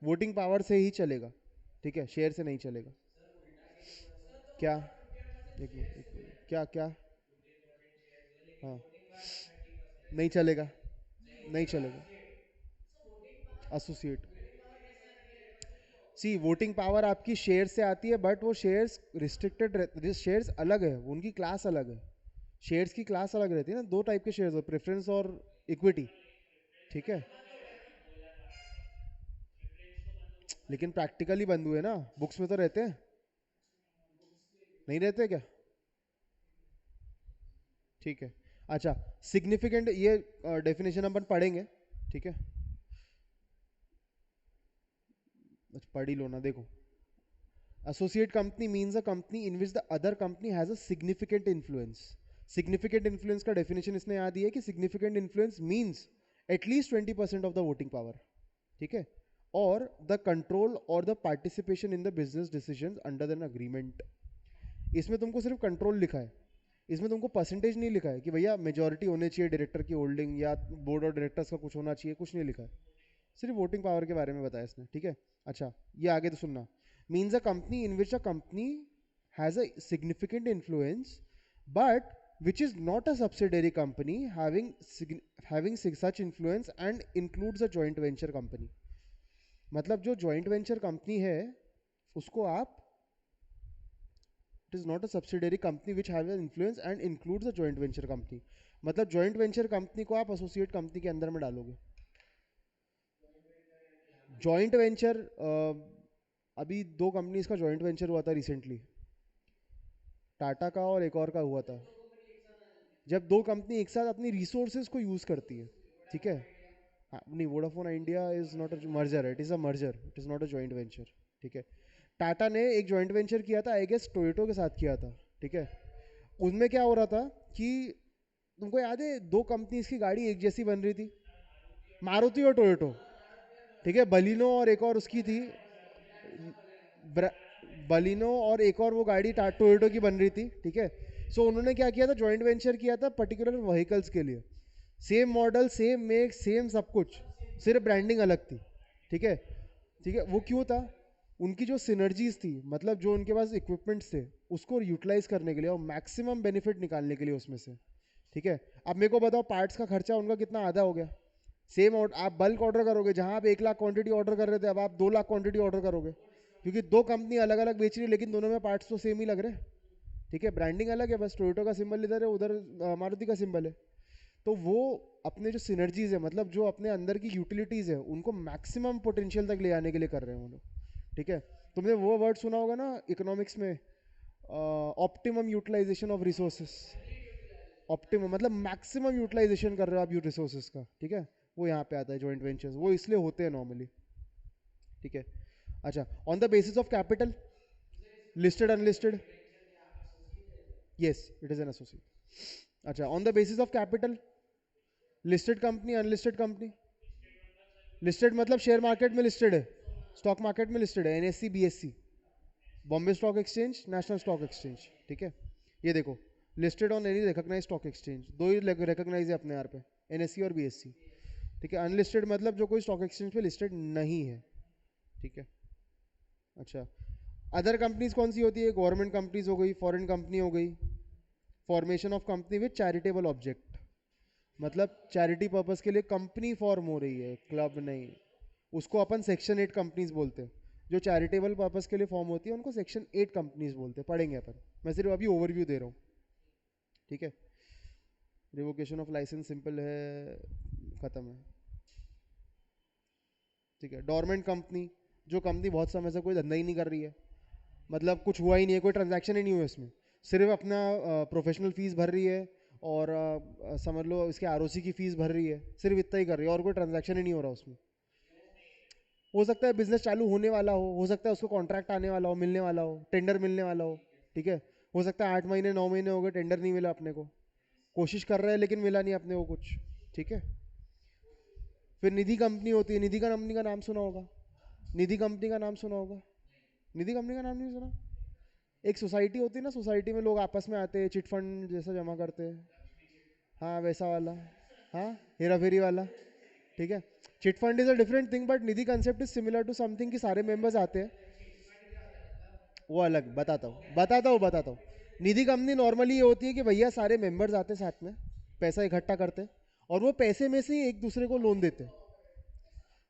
वोटिंग पावर से ही चलेगा, ठीक है, शेयर से नहीं चलेगा। क्या? एक मिनट, क्या क्या? हाँ, नहीं चलेगा, नहीं चलेगा एसोसिएट। सी, वोटिंग पावर आपकी शेयर से आती है, बट वो शेयर्स रिस्ट्रिक्टेड शेयर्स अलग है, उनकी क्लास अलग है। शेयर्स की क्लास अलग रहती है ना, दो टाइप के शेयर्स हो, प्रेफरेंस और इक्विटी, ठीक है। लेकिन प्रैक्टिकली बंद हुए ना, बुक्स में तो रहते हैं, नहीं रहते क्या? ठीक है, अच्छा, सिग्निफिकेंट, ये डेफिनेशन अपन पढ़ेंगे, ठीक है। अच्छा, पढ़ ही लो ना, देखो। Associate company means a company in which the other company has a significant influence. Significant influence का डेफिनेशन इसने यहाँ दी है कि significant influence means at least 20% of the voting power, ठीक है, और द कंट्रोल और the participation in the business decision under an agreement. इसमें तुमको सिर्फ कंट्रोल लिखा है, इसमें तुमको परसेंटेज नहीं लिखा है कि भैया मेजॉरिटी होनी चाहिए डायरेक्टर की होल्डिंग या बोर्ड ऑफ डायरेक्टर्स का कुछ होना चाहिए, कुछ नहीं लिखा है, सिर्फ वोटिंग पावर के बारे में बताया इसने, ठीक है। अच्छा, ये आगे तो सुनना। Means a company in which a company has a significant influence but which is not a subsidiary company having such influence and includes a joint venture company। मतलब जो joint venture company है उसको आप, it is not a subsidiary company which has an influence and includes a joint venture company। मतलब joint venture company को आप associate company के अंदर में डालोगे। जॉइंट वेंचर, अभी 2 कंपनीज का जॉइंट वेंचर हुआ था रिसेंटली, टाटा का और एक और का हुआ था। जब 2 कंपनी एक साथ अपनी रिसोर्सेज को यूज करती है, ठीक है। हाँ, नहीं, Vodafone India is not a merger, it is a merger, it is not a joint venture, ठीक है। टाटा ने एक जॉइंट वेंचर किया था, आई गेस टोयोटो के साथ किया था, ठीक है। उनमें क्या हो रहा था कि तुमको याद है 2 कंपनीज की गाड़ी एक जैसी बन रही थी, मारुति और टोयोटो, ठीक है। बलिनो और एक और उसकी थी, बलिनो और एक और वो गाड़ी टोयोटो की बन रही थी, ठीक है। सो उन्होंने क्या किया था, जॉइंट वेंचर किया था पर्टिकुलर व्हीकल्स के लिए, same model same make same सब कुछ, सिर्फ ब्रांडिंग अलग थी, ठीक है, ठीक है। वो क्यों था? उनकी जो सिनर्जीज थी, मतलब जो उनके पास इक्विपमेंट्स थे उसको यूटिलाइज करने के लिए और मैक्सिमम बेनिफिट निकालने के लिए उसमें से, ठीक है। अब मेरे को बताओ, पार्ट्स का खर्चा उनका कितना आधा हो गया, सेम आप बल्क ऑर्डर करोगे, जहां आप 1 लाख क्वांटिटी ऑर्डर कर रहे थे, अब आप 2 लाख क्वांटिटी ऑर्डर करोगे, क्योंकि दो कंपनी अलग अलग बेच रही है, लेकिन दोनों में पार्ट्स तो सेम ही लग रहे हैं। ठीक है, ब्रांडिंग अलग है, बस टोयोटो का सिंबल इधर है, उधर मारुति का सिंबल है। तो वो अपने जो सिनर्जीज है, मतलब जो अपने अंदर की यूटिलिटीज है, उनको मैक्सिमम पोटेंशियल तक ले आने के लिए कर रहे हैं वो लोग। ठीक है, तुमने वो वर्ड सुना होगा ना इकोनॉमिक्स में, optimum utilization of resources. Optimum मतलब मैक्सिमम यूटिलाइजेशन कर रहे हो आप यू रिसोर्सेज का। ठीक है, वो यहाँ पे आता है जॉइंट वेंचर्स, वो इसलिए होते हैं नॉर्मली। ठीक है, अच्छा, on the basis of capital, listed unlisted, yes it is an associate. अच्छा, on the basis of capital, listed company unlisted company. Listed मतलब शेयर मार्केट में लिस्टेड है, स्टॉक मार्केट में लिस्टेड है, NSC BSC, Bombay stock exchange, national stock exchange. ठीक है, ये देखो, listed on any recognise stock exchange, दो ही रिकॉग्नाइज है अपने यहाँ पे, एनएससी और बीएससी। ठीक है, अनलिस्टेड मतलब जो कोई स्टॉक एक्सचेंज पे लिस्टेड नहीं है। ठीक है, अच्छा, अदर कंपनीज कौन सी होती है? गवर्नमेंट कंपनीज हो गई, फॉरेन कंपनी हो गई। Formation of company with charitable object, मतलब चैरिटी पर्पस के लिए कंपनी फॉर्म हो रही है, क्लब नहीं। उसको अपन सेक्शन 8 कंपनीज बोलते हैं। जो चैरिटेबल पर्पस के लिए फॉर्म होती है उनको सेक्शन 8 कंपनीज बोलते हैं, पढ़ेंगे अपन। मैं सिर्फ अभी ओवरव्यू दे रहा हूँ। ठीक है, रिवोकेशन ऑफ लाइसेंस सिंपल है, खत्म है। ठीक है, डोरमेंट कंपनी, जो कंपनी बहुत समय से कोई धंधा ही नहीं कर रही है, मतलब कुछ हुआ ही नहीं है, कोई ट्रांजैक्शन ही नहीं हुआ इसमें, सिर्फ अपना प्रोफेशनल फीस भर रही है, और समझ लो इसके आरओसी की फीस भर रही है, सिर्फ इतना ही कर रही है, और कोई ट्रांजैक्शन ही नहीं हो रहा उसमें। हो सकता है बिजनेस चालू होने वाला हो सकता है उसको कॉन्ट्रैक्ट आने वाला हो, मिलने वाला हो, टेंडर मिलने वाला हो। ठीक है, हो सकता है 8 महीने 9 महीने हो गए, टेंडर नहीं मिला अपने को, कोशिश कर रहे हैं लेकिन मिला नहीं अपने को कुछ। ठीक है, फिर निधि कंपनी होती है, निधि का कंपनी का नाम सुना होगा, निधि कंपनी का नाम सुना होगा, निधि कंपनी का नाम नहीं सुना? एक सोसाइटी होती है ना, सोसाइटी में लोग आपस में आते हैं, चिट फंड जैसा जमा करते हैं। हाँ वैसा वाला, हाँ, हेरा फेरी वाला। ठीक है, chit fund is a different thing, but Nidhi concept is similar to something कि सारे मेंबर्स आते हैं। वो अलग, बताता हूँ। निधि कंपनी नॉर्मली ये होती है कि भैया सारे मेंबर्स आते हैं साथ में, पैसा इकट्ठा करते हैं, और वो पैसे में से ही एक दूसरे को लोन देते हैं।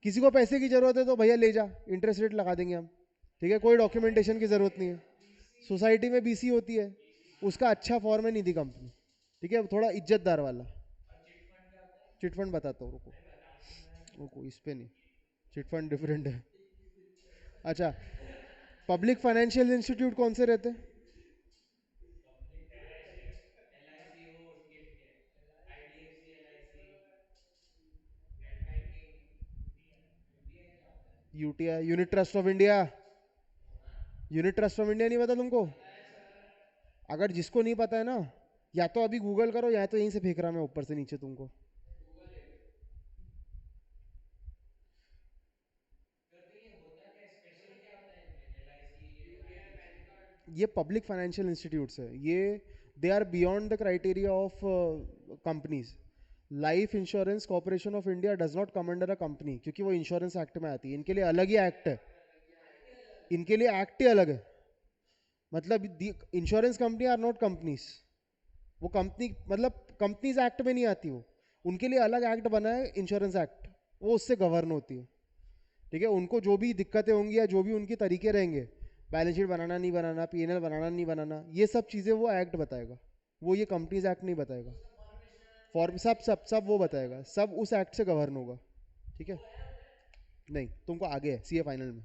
किसी को पैसे की जरूरत है तो भैया ले जा, इंटरेस्ट रेट लगा देंगे हम। ठीक है, कोई डॉक्यूमेंटेशन की जरूरत नहीं है। सोसाइटी में बीसी होती है, उसका अच्छा फॉर्म है निधि कंपनी। ठीक है, थोड़ा इज्जतदार वाला। चिट फंड बताता हूँ, रुको रुको, इस पे नहीं, चिट फंड डिफरेंट है। अच्छा, पब्लिक फाइनेंशियल इंस्टीट्यूट कौन से रहते हैं? UTI, unit trust of India. Unit trust of India नहीं पता तुमको? अगर जिसको नहीं पता है ना, या तो अभी गूगल करो, या तो यहीं से फेंक रहा मैं ऊपर से नीचे तुमको। ये पब्लिक फाइनेंशियल इंस्टीट्यूट्स है, ये they are beyond the criteria of companies. Life insurance corporation of India does not come under a company, क्योंकि वो इंश्योरेंस एक्ट में आती है, इनके लिए अलग ही एक्ट है, इनके लिए एक्ट ही अलग है। मतलब insurance company are not companies, वो कंपनी मतलब कंपनीज एक्ट में नहीं आती वो, उनके लिए अलग एक्ट बना है, इंश्योरेंस एक्ट, वो उससे गवर्न होती है। ठीक है, उनको जो भी दिक्कतें होंगी या जो भी उनके तरीके रहेंगे, बैलेंस शीट बनाना नहीं बनाना, पीएनएल बनाना नहीं बनाना, ये सब चीज़ें वो एक्ट बताएगा, वो ये कंपनीज एक्ट नहीं बताएगा। फॉर्म सब सब सब वो बताएगा, सब उस एक्ट से गवर्न होगा। ठीक है, नहीं तुमको आगे है सीए फाइनल में।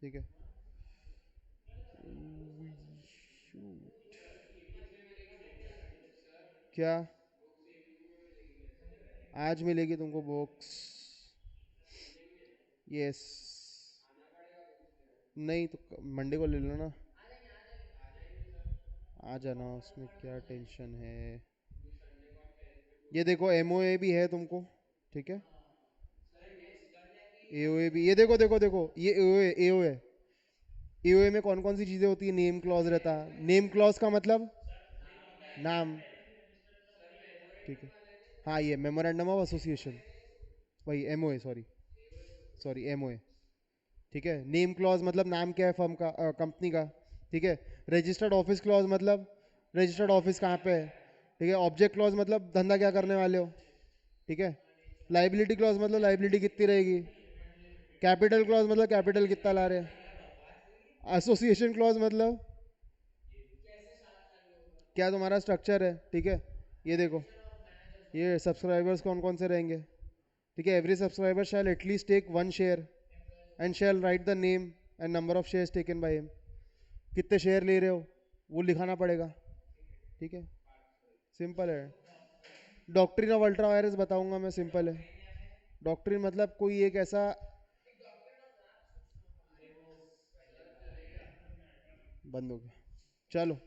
ठीक है, क्या आज मिलेगी तुमको बुक्स? यस, नहीं तो मंडे को ले लो ना, आ जाना, उसमें क्या टेंशन है। ये देखो एमओए भी है तुमको। ठीक है, एओए भी, ये देखो देखो देखो, ये एओए एओए, एओए में कौन कौन सी चीजें होती है? नेम क्लॉज रहता है, नेम क्लॉज का मतलब नाम। ठीक है, हाँ ये मेमोरेंडम ऑफ एसोसिएशन, वही एमओए, सॉरी सॉरी एमओए। ठीक है, नेम क्लॉज मतलब नाम क्या है फर्म का, कंपनी का। ठीक है, रजिस्टर्ड ऑफिस क्लॉज मतलब रजिस्टर्ड ऑफिस कहाँ पे है, ठीक है। ऑब्जेक्ट क्लॉज मतलब धंधा क्या करने वाले हो, ठीक है। लाइबिलिटी क्लॉज मतलब लाइबिलिटी कितनी रहेगी। कैपिटल क्लॉज मतलब कैपिटल कितना ला रहे हैं। एसोसिएशन क्लॉज मतलब क्या तुम्हारा स्ट्रक्चर है, ठीक है। ये देखो, ये सब्सक्राइबर्स कौन कौन से रहेंगे, ठीक है। Every subscriber shall at least take 1 share and shall write the name and number of shares taken by him. कितने शेयर ले रहे हो वो लिखाना पड़ेगा, ठीक है। सिंपल है। डॉक्ट्रिन ऑफ अल्ट्रा वायरस बताऊंगा मैं, सिंपल है। डॉक्ट्रिन मतलब कोई एक ऐसा, बंद हो गया, चलो।